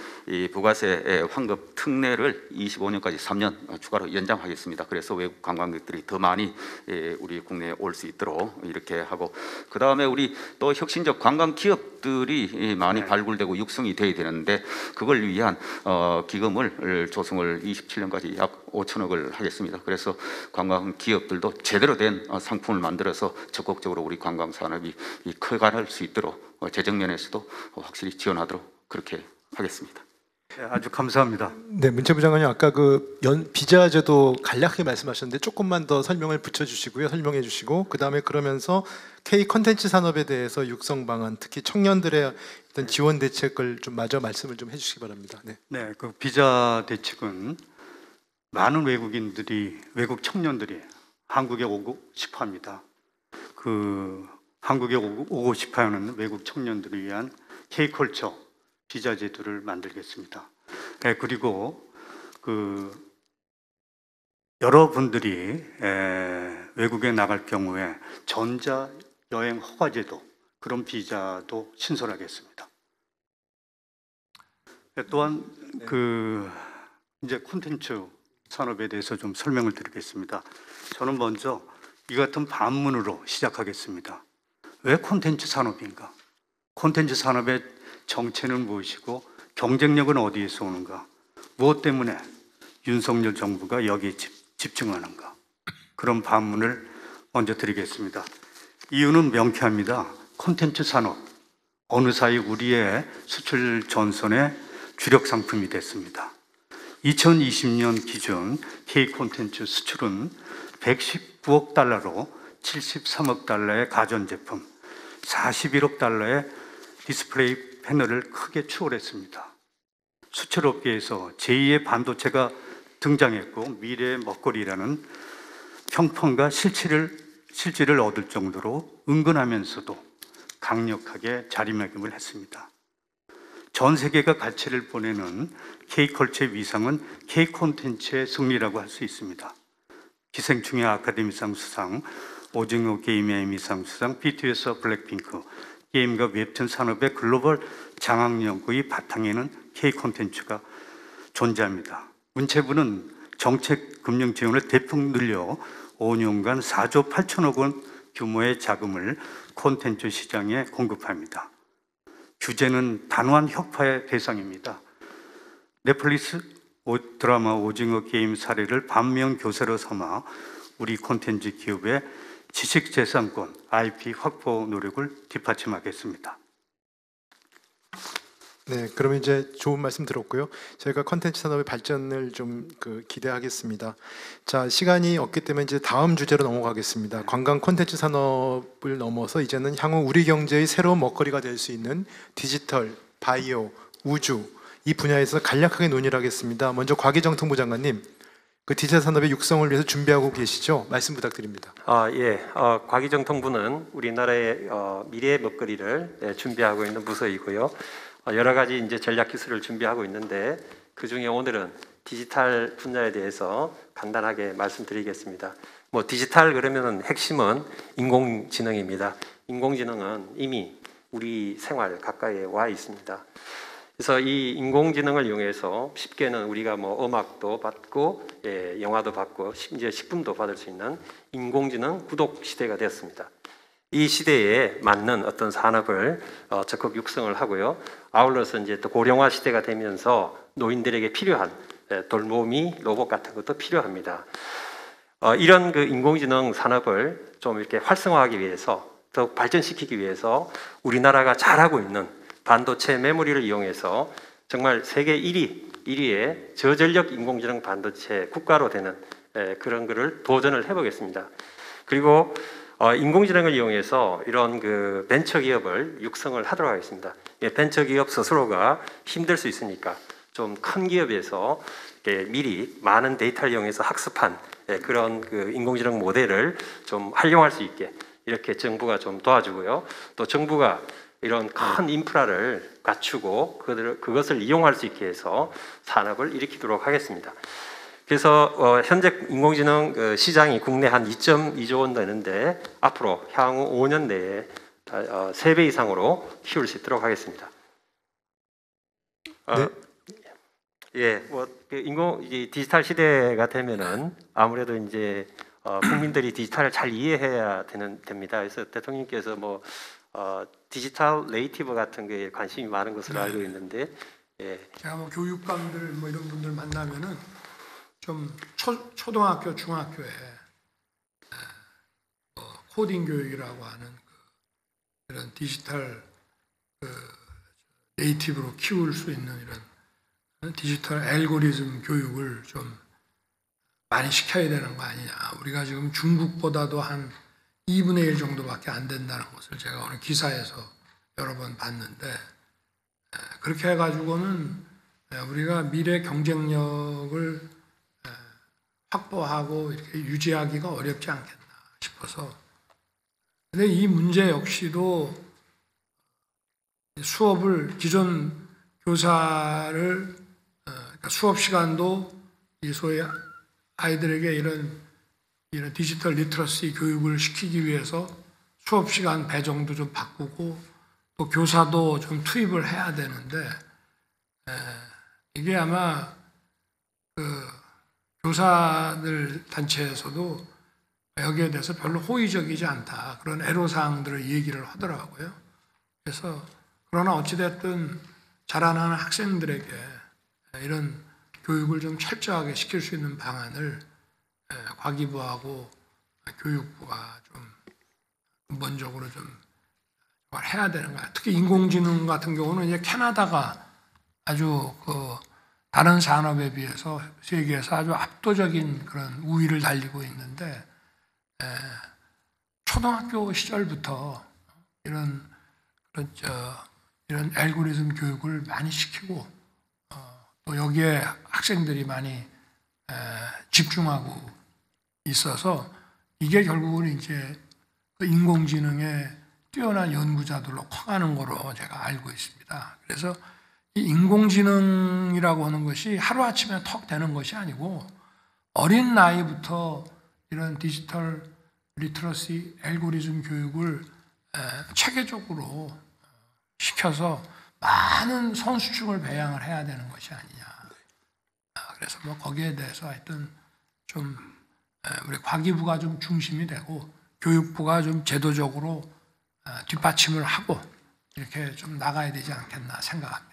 부가세 환급 특례를 25년까지 3년 추가로 연장하겠습니다. 그래서 외국 관광객들이 더 많이 우리 국내에 올 수 있도록 이렇게 하고, 그 다음에 우리 또 혁신적 관광 기업들이 많이 발굴되고 육성이 돼야 되는데 그걸 위한 기금을 조성을 27년까지 약 5천억을 하겠습니다. 그래서 관광 기업들도 제대로 된 상품을 만들어서 적극적으로 우리 관광 산업이 커갈 수 있도록 재정 면에서도 확실히 지원하도록 그렇게 하겠습니다. 네, 아주 감사합니다. 네, 문체부 장관님 아까 비자 제도 간략하게 말씀하셨는데 조금만 더 설명을 붙여주시고요, 설명해 주시고 그 다음에 그러면서 K 콘텐츠 산업에 대해서 육성 방안, 특히 청년들의 어떤 지원 대책을 좀 마저 말씀을 좀 해주시기 바랍니다. 네, 네, 그 비자 대책은 많은 외국 청년들이 한국에 오고 싶어합니다. 그 한국에 오고 싶어하는 외국 청년들을 위한 K컬처 비자 제도를 만들겠습니다. 네, 그리고 여러분들이 외국에 나갈 경우에 전자 여행 허가 제도 그런 비자도 신설하겠습니다. 네, 또한 이제 콘텐츠 산업에 대해서 좀 설명을 드리겠습니다. 저는 먼저 이 같은 반문으로 시작하겠습니다. 왜 콘텐츠 산업인가? 콘텐츠 산업의 정체는 무엇이고 경쟁력은 어디에서 오는가? 무엇 때문에 윤석열 정부가 여기에 집중하는가? 그런 반문을 먼저 드리겠습니다. 이유는 명쾌합니다. 콘텐츠 산업, 어느 사이 우리의 수출 전선의 주력 상품이 됐습니다. 2020년 기준 K 콘텐츠 수출은 119억 달러로 73억 달러의 가전제품, 41억 달러의 디스플레이 패널을 크게 추월했습니다. 수출업계에서 제2의 반도체가 등장했고 미래의 먹거리라는 평판과 실질을 얻을 정도로 은근하면서도 강력하게 자리매김을 했습니다. 전 세계가 가치를 보내는 K컬처의 위상은 K콘텐츠의 승리라고 할 수 있습니다. 기생충의 아카데미상 수상, 오징어 게임의 에미상 수상, BTS와 블랙핑크, 게임과 웹툰 산업의 글로벌 장악력의 바탕에는 K콘텐츠가 존재합니다. 문체부는 정책 금융 지원을 대폭 늘려 5년간 4조 8천억 원 규모의 자금을 콘텐츠 시장에 공급합니다. 규제는 단호한 혁파의 대상입니다. 넷플릭스 드라마 오징어 게임 사례를 반면교사로 삼아 우리 콘텐츠 기업의 지식재산권, IP 확보 노력을 뒷받침하겠습니다. 네, 그러면 이제 좋은 말씀 들었고요. 저희가 콘텐츠 산업의 발전을 좀 기대하겠습니다. 자, 시간이 없기 때문에 이제 다음 주제로 넘어가겠습니다. 관광 콘텐츠 산업을 넘어서 이제는 향후 우리 경제의 새로운 먹거리가 될 수 있는 디지털, 바이오, 우주 이 분야에서 간략하게 논의를 하겠습니다. 먼저 곽희정통부 장관님, 그 디지털 산업의 육성을 위해서 준비하고 계시죠? 말씀 부탁드립니다. 곽희정 통부는 우리나라의 미래의 먹거리를 준비하고 있는 부서이고요. 여러 가지 이제 전략 기술을 준비하고 있는데 그 중에 오늘은 디지털 분야에 대해서 간단하게 말씀드리겠습니다. 뭐 디지털 그러면은 핵심은 인공지능입니다. 인공지능은 이미 우리 생활 가까이에 와 있습니다. 그래서 이 인공지능을 이용해서 쉽게는 우리가 뭐 음악도 받고 영화도 받고 심지어 식품도 받을 수 있는 인공지능 구독 시대가 되었습니다. 이 시대에 맞는 어떤 산업을 적극 육성을 하고요. 아울러서 이제 또 고령화 시대가 되면서 노인들에게 필요한 돌보미 로봇 같은 것도 필요합니다. 이런 그 인공지능 산업을 좀 이렇게 활성화하기 위해서 더욱 발전시키기 위해서 우리나라가 잘하고 있는 반도체 메모리를 이용해서 정말 세계 1위의 저전력 인공지능 반도체 국가로 되는 그런 거를 도전을 해보겠습니다. 그리고 인공지능을 이용해서 이런 그 벤처 기업을 육성을 하도록 하겠습니다. 벤처 기업 스스로가 힘들 수 있으니까 좀 큰 기업에서 미리 많은 데이터를 이용해서 학습한 그런 그 인공지능 모델을 좀 활용할 수 있게 이렇게 정부가 좀 도와주고요. 또 정부가 이런 큰 인프라를 갖추고 그것을 이용할 수 있게 해서 산업을 일으키도록 하겠습니다. 그래서 현재 인공지능 시장이 국내 한 2.2조 원 되는데 앞으로 향후 5년 내에 3배 이상으로 키울 수 있도록 하겠습니다. 디지털 시대가 되면은 아무래도 이제 국민들이 디지털을 잘 이해해야 됩니다. 그래서 대통령께서 뭐 디지털 네이티브 같은 게 관심이 많은 것으로 알고 있는데, 제가 뭐 교육감들 뭐 이런 분들 만나면은 좀 초등학교, 중학교에 코딩 교육이라고 하는 이런 디지털 네이티브로 키울 수 있는 이런 디지털 알고리즘 교육을 좀 많이 시켜야 되는 거 아니냐. 우리가 지금 중국보다도 한 2분의 1 정도밖에 안 된다는 것을 제가 오늘 기사에서 여러 번 봤는데, 그렇게 해가지고는 우리가 미래 경쟁력을 확보하고 이렇게 유지하기가 어렵지 않겠나 싶어서. 근데 이 문제 역시도 수업을 기존 교사를 그러니까 수업 시간도 이 소위 아이들에게 이런 디지털 리터러시 교육을 시키기 위해서 수업 시간 배정도 좀 바꾸고 또 교사도 좀 투입을 해야 되는데, 이게 아마 교사들 단체에서도 여기에 대해서 별로 호의적이지 않다, 그런 애로사항들을 얘기를 하더라고요. 그래서 그러나 어찌됐든 자라나는 학생들에게 이런 교육을 좀 철저하게 시킬 수 있는 방안을 과기부하고 교육부가 좀 근본적으로 좀 해야 되는 거야. 특히 인공지능 같은 경우는 이제 캐나다가 아주 다른 산업에 비해서 세계에서 아주 압도적인 그런 우위를 달리고 있는데, 초등학교 시절부터 이런 알고리즘 교육을 많이 시키고 또 여기에 학생들이 많이 집중하고 있어서 이게 결국은 이제 인공지능의 뛰어난 연구자들로 커가는 거로 제가 알고 있습니다. 그래서 이 인공지능이라고 하는 것이 하루아침에 턱 되는 것이 아니고 어린 나이부터 이런 디지털 리터러시 알고리즘 교육을 체계적으로 시켜서 많은 선수층을 배양을 해야 되는 것이 아니냐. 그래서 뭐 거기에 대해서 하여튼 좀 우리 과기부가 좀 중심이 되고 교육부가 좀 제도적으로 뒷받침을 하고 이렇게 좀 나가야 되지 않겠나 생각합니다.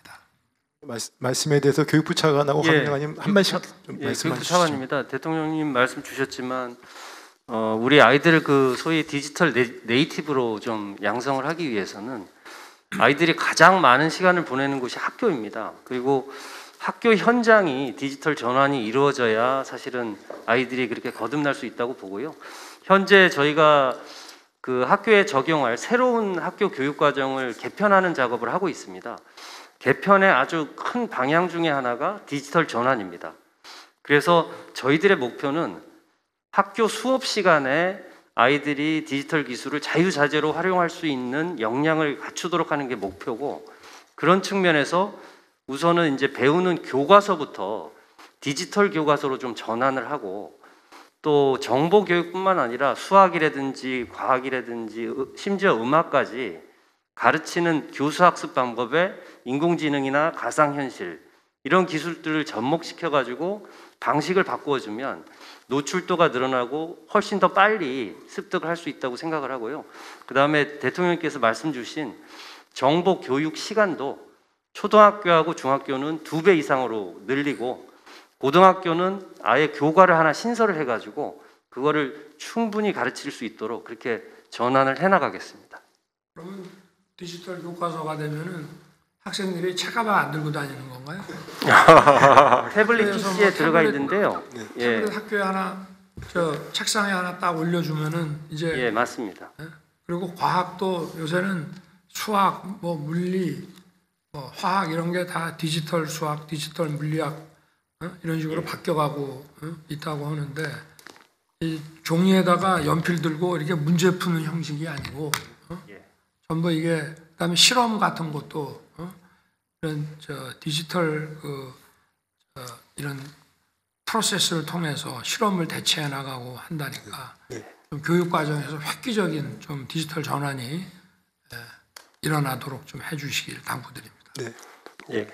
말씀에 대해서 교육부 차관하고 강 장관님 한 말씩 좀 말씀해 교육부 주시죠. 차관입니다. 대통령님 말씀 주셨지만 우리 아이들을 소위 디지털 네이티브로 좀 양성을 하기 위해서는 아이들이 가장 많은 시간을 보내는 곳이 학교입니다. 그리고 학교 현장이 디지털 전환이 이루어져야 사실은 아이들이 그렇게 거듭날 수 있다고 보고요. 현재 저희가 그 학교에 적용할 새로운 학교 교육 과정을 개편하는 작업을 하고 있습니다. 개편의 아주 큰 방향 중에 하나가 디지털 전환입니다. 그래서 저희들의 목표는 학교 수업 시간에 아이들이 디지털 기술을 자유자재로 활용할 수 있는 역량을 갖추도록 하는 게 목표고, 그런 측면에서 우선은 이제 배우는 교과서부터 디지털 교과서로 좀 전환을 하고, 또 정보 교육뿐만 아니라 수학이라든지 과학이라든지 심지어 음악까지 가르치는 교수 학습 방법에 인공지능이나 가상현실 이런 기술들을 접목시켜 가지고 방식을 바꾸어주면 노출도가 늘어나고 훨씬 더 빨리 습득을 할 수 있다고 생각을 하고요. 그 다음에 대통령께서 말씀 주신 정보 교육 시간도 초등학교하고 중학교는 2배 이상으로 늘리고, 고등학교는 아예 교과를 하나 신설을 해가지고 그거를 충분히 가르칠 수 있도록 그렇게 전환을 해나가겠습니다. 그러면 디지털 교과서가 되면은 학생들이 책가방 안 들고 다니는 건가요? 태블릿 PC에 들어가 있는데요. 예. 태블릿 학교에 하나, 저 책상에 하나 딱 올려주면은 이제. 예, 맞습니다. 그리고 과학도 요새는 수학, 뭐 물리, 뭐 화학 이런 게 다 디지털 수학, 디지털 물리학 이런 식으로 바뀌어가고 있다고 하는데, 이 종이에다가 연필 들고 이렇게 문제 푸는 형식이 아니고 전부 이게, 그다음에 실험 같은 것도 이런 디지털 이런 프로세스를 통해서 실험을 대체해 나가고 한다니까 좀 교육 과정에서 획기적인 좀 디지털 전환이 일어나도록 좀 해주시길 당부드립니다. 네. 예.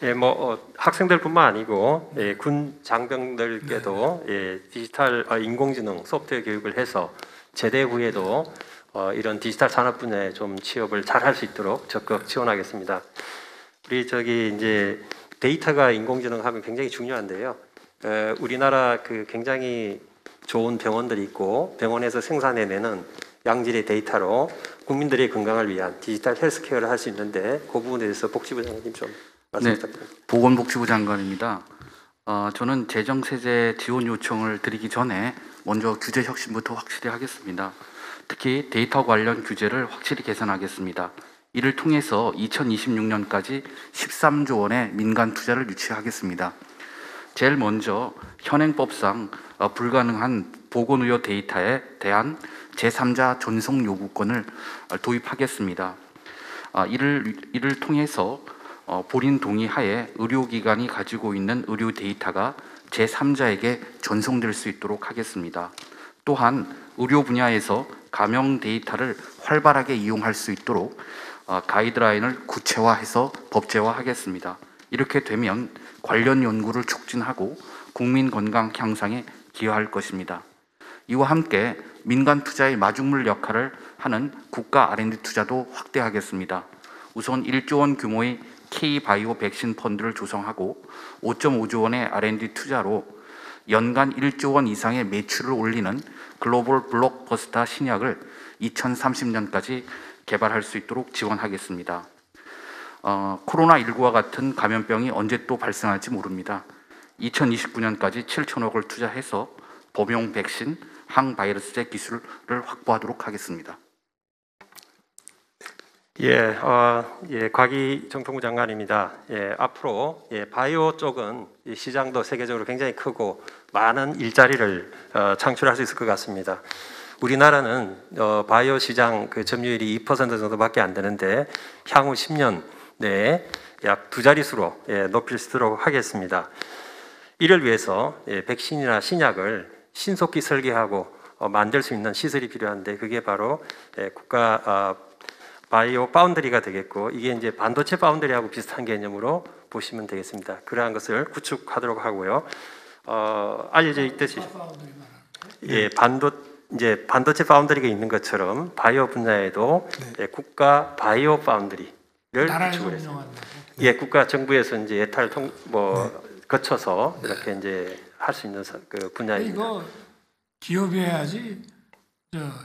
예, 뭐 학생들뿐만 아니고 군 장병들께도 디지털 인공지능 소프트웨어 교육을 해서 제대 후에도 이런 디지털 산업 분야에 좀 취업을 잘 할 수 있도록 적극 지원하겠습니다. 우리 저기 이제 데이터가 인공지능 하면 굉장히 중요한데요. 우리나라 그 굉장히 좋은 병원들이 있고 병원에서 생산해내는 양질의 데이터로 국민들의 건강을 위한 디지털 헬스케어를 할 수 있는데 그 부분에 대해서 복지부 장관님 좀 말씀 부탁드립니다. 보건복지부 장관입니다. 저는 재정세제 지원 요청을 드리기 전에 먼저 규제 혁신부터 확실히 하겠습니다. 특히 데이터 관련 규제를 확실히 개선하겠습니다. 이를 통해서 2026년까지 13조 원의 민간 투자를 유치하겠습니다. 제일 먼저 현행법상 불가능한 보건의료 데이터에 대한 제3자 전송 요구권을 도입하겠습니다. 이를 통해서 본인 동의하에 의료기관이 가지고 있는 의료 데이터가 제3자에게 전송될 수 있도록 하겠습니다. 또한 의료 분야에서 감염 데이터를 활발하게 이용할 수 있도록 가이드라인을 구체화해서 법제화하겠습니다. 이렇게 되면 관련 연구를 촉진하고 국민 건강 향상에 기여할 것입니다. 이와 함께 민간 투자의 마중물 역할을 하는 국가 R&D 투자도 확대하겠습니다. 우선 1조 원 규모의 K바이오 백신 펀드를 조성하고 5.5조 원의 R&D 투자로 연간 1조 원 이상의 매출을 올리는 글로벌 블록버스터 신약을 2030년까지 개발할 수 있도록 지원하겠습니다. 코로나19와 같은 감염병이 언제 또 발생할지 모릅니다. 2029년까지 7천억을 투자해서 범용 백신, 항바이러스제 기술을 확보하도록 하겠습니다. 곽이 정통부 장관입니다. 앞으로 바이오 쪽은 시장도 세계적으로 굉장히 크고 많은 일자리를 창출할 수 있을 것 같습니다. 우리나라는 바이오 시장 그 점유율이 2% 정도밖에 안 되는데 향후 10년 내에 약 2자릿수로 높일 수 있도록 하겠습니다. 이를 위해서 백신이나 신약을 신속히 설계하고 만들 수 있는 시설이 필요한데 그게 바로 국가 바이오 파운드리가 되겠고 이게 이제 반도체 파운드리하고 비슷한 개념으로 보시면 되겠습니다. 그러한 것을 구축하도록 하고요. 알려져 있듯이 반도체 파운드리가 있는 것처럼 바이오 분야에도 국가 바이오 파운드리를 구축을 했습니다. 국가 정부에서 이제 예탈 거쳐서 이렇게 이제 할 수 있는 그 분야입니다. 이거 기업이 해야지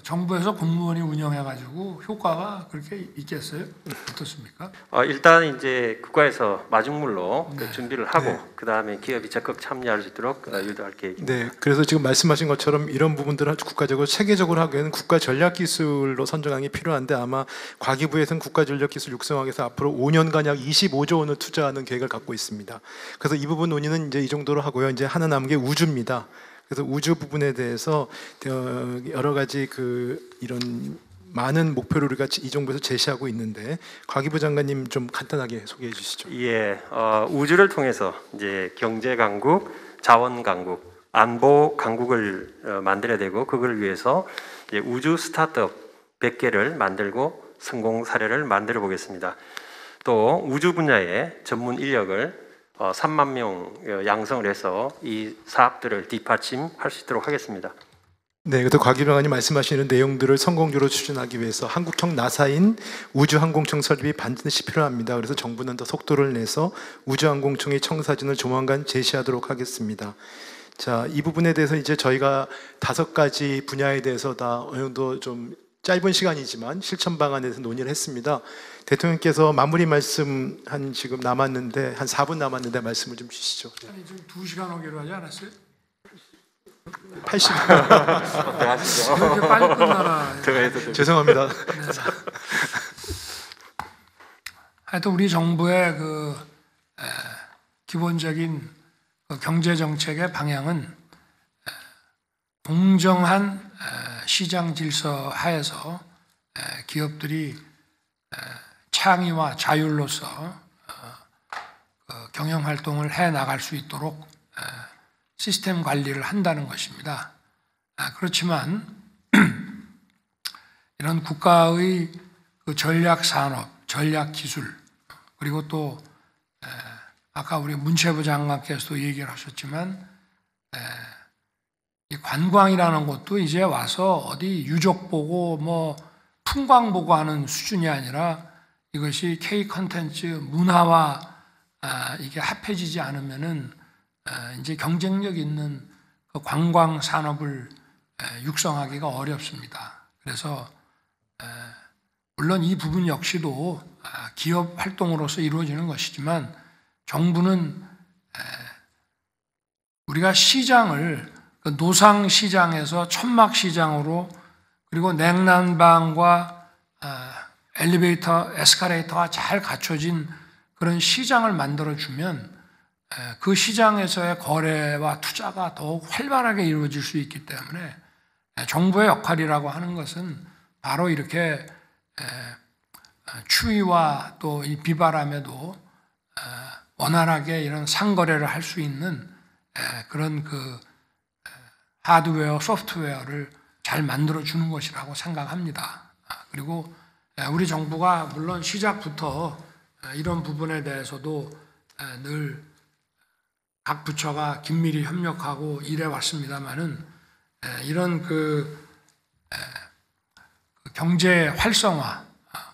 정부에서 공무원이 운영해가지고 효과가 그렇게 있겠어요? 어떻습니까? 일단 이제 국가에서 마중물로 네. 준비를 하고 네. 그 다음에 기업이 적극 참여할 수 있도록 유도할 계획입니다. 네, 그래서 지금 말씀하신 것처럼 이런 부분들을 국가적으로 체계적으로 하기에는 국가 전략 기술로 선정하는 게 필요한데 아마 과기부에서는 국가 전략 기술 육성하기 위해서 앞으로 5년간 약 25조 원을 투자하는 계획을 갖고 있습니다. 그래서 이 부분 논의는 이제 이 정도로 하고요. 이제 하나 남은 게 우주입니다. 그래서 우주 부분에 대해서 여러 가지 이런 많은 목표를 우리가 이 정부에서 제시하고 있는데 과기부 장관님 좀 간단하게 소개해 주시죠. 예, 우주를 통해서 이제 경제 강국, 자원 강국, 안보 강국을 만들어야 되고 그걸 위해서 이제 우주 스타트업 100개를 만들고 성공 사례를 만들어 보겠습니다. 또 우주 분야의 전문 인력을 3만 명 양성을 해서 이 사업들을 뒷받침할 수 있도록 하겠습니다. 네, 그래서 과기부 장관님 말씀하시는 내용들을 성공적으로 추진하기 위해서 한국형 나사인 우주항공청 설립이 반드시 필요합니다. 그래서 정부는 더 속도를 내서 우주항공청의 청사진을 조만간 제시하도록 하겠습니다. 자, 이 부분에 대해서 이제 저희가 5가지 분야에 대해서 다 어느 정도 좀 짧은 시간이지만 실천 방안에 대해서 논의를 했습니다. 대통령께서 마무리 말씀 지금 남았는데 한 4분 남았는데 말씀을 좀 주시죠. 아니 지금 2시간 오기로 하지 않았어요? 80분. 그렇게 빨리 끝나라. 죄송합니다. 네. 하여튼 우리 정부의 기본적인 경제 정책의 방향은 공정한 시장 질서 하에서 기업들이 창의와 자율로서 경영 활동을 해 나갈 수 있도록 시스템 관리를 한다는 것입니다. 그렇지만 이런 국가의 전략 산업, 전략 기술 그리고 또 아까 우리 문체부 장관께서도 얘기를 하셨지만 이 관광이라는 것도 이제 와서 어디 유적 보고 뭐 풍광 보고 하는 수준이 아니라 이것이 K 컨텐츠 문화와 이게 합해지지 않으면은 이제 경쟁력 있는 그 관광 산업을 육성하기가 어렵습니다. 그래서 물론 이 부분 역시도 기업 활동으로서 이루어지는 것이지만 정부는 우리가 시장을 노상 시장에서 천막 시장으로 그리고 냉난방과 엘리베이터, 에스컬레이터가 잘 갖춰진 그런 시장을 만들어주면 그 시장에서의 거래와 투자가 더욱 활발하게 이루어질 수 있기 때문에 정부의 역할이라고 하는 것은 바로 이렇게 추위와 또 이 비바람에도 원활하게 이런 상거래를 할 수 있는 그런 하드웨어, 소프트웨어를 잘 만들어주는 것이라고 생각합니다. 그리고 우리 정부가 물론 시작부터 이런 부분에 대해서도 늘 각 부처가 긴밀히 협력하고 일해 왔습니다만은 이런 경제 활성화,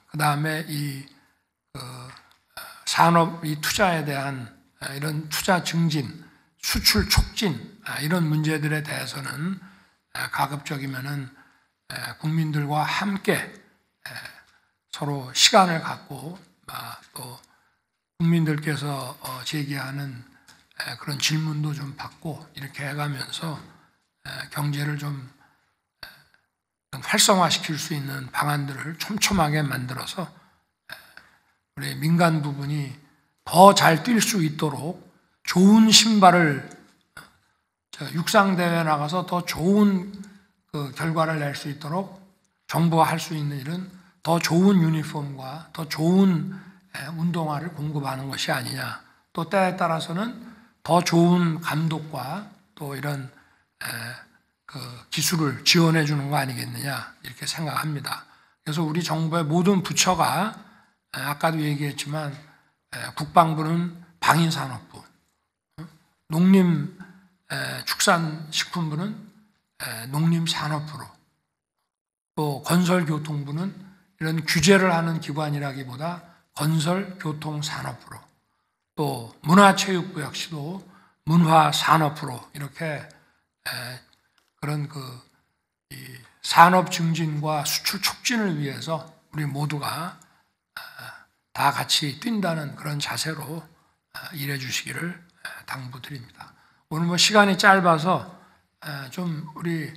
그 다음에 이 산업 이 투자에 대한 이런 투자 증진, 수출 촉진 이런 문제들에 대해서는 가급적이면은 국민들과 함께 서로 시간을 갖고 또 국민들께서 제기하는 그런 질문도 좀 받고 이렇게 해가면서 경제를 좀 활성화시킬 수 있는 방안들을 촘촘하게 만들어서 우리 민간 부분이 더 잘 뛸 수 있도록 좋은 신발을 육상대회 나가서 더 좋은 결과를 낼 수 있도록 정부가 할 수 있는 일은 더 좋은 유니폼과 더 좋은 운동화를 공급하는 것이 아니냐. 또 때에 따라서는 더 좋은 감독과 또 이런 기술을 지원해 주는 거 아니겠느냐 이렇게 생각합니다. 그래서 우리 정부의 모든 부처가 아까도 얘기했지만 국방부는 방위산업부, 농림축산식품부는 농림산업부로, 또 건설교통부는 이런 규제를 하는 기관이라기보다 건설교통산업부로, 또 문화체육부 역시도 문화산업부로 이렇게 그런 이 산업 증진과 수출 촉진을 위해서 우리 모두가 다 같이 뛴다는 그런 자세로 일해 주시기를 당부드립니다. 오늘 뭐 시간이 짧아서 좀 우리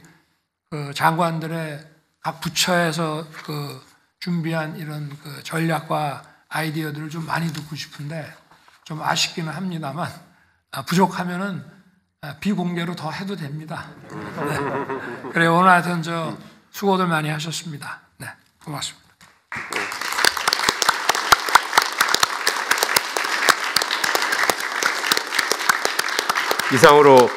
그 장관들의 각 부처에서 그 준비한 이런 그 전략과 아이디어들을 좀 많이 듣고 싶은데 좀 아쉽기는 합니다만 부족하면은 비공개로 더 해도 됩니다. 네. 그래 오늘 하여튼 수고들 많이 하셨습니다. 네, 고맙습니다. 이상으로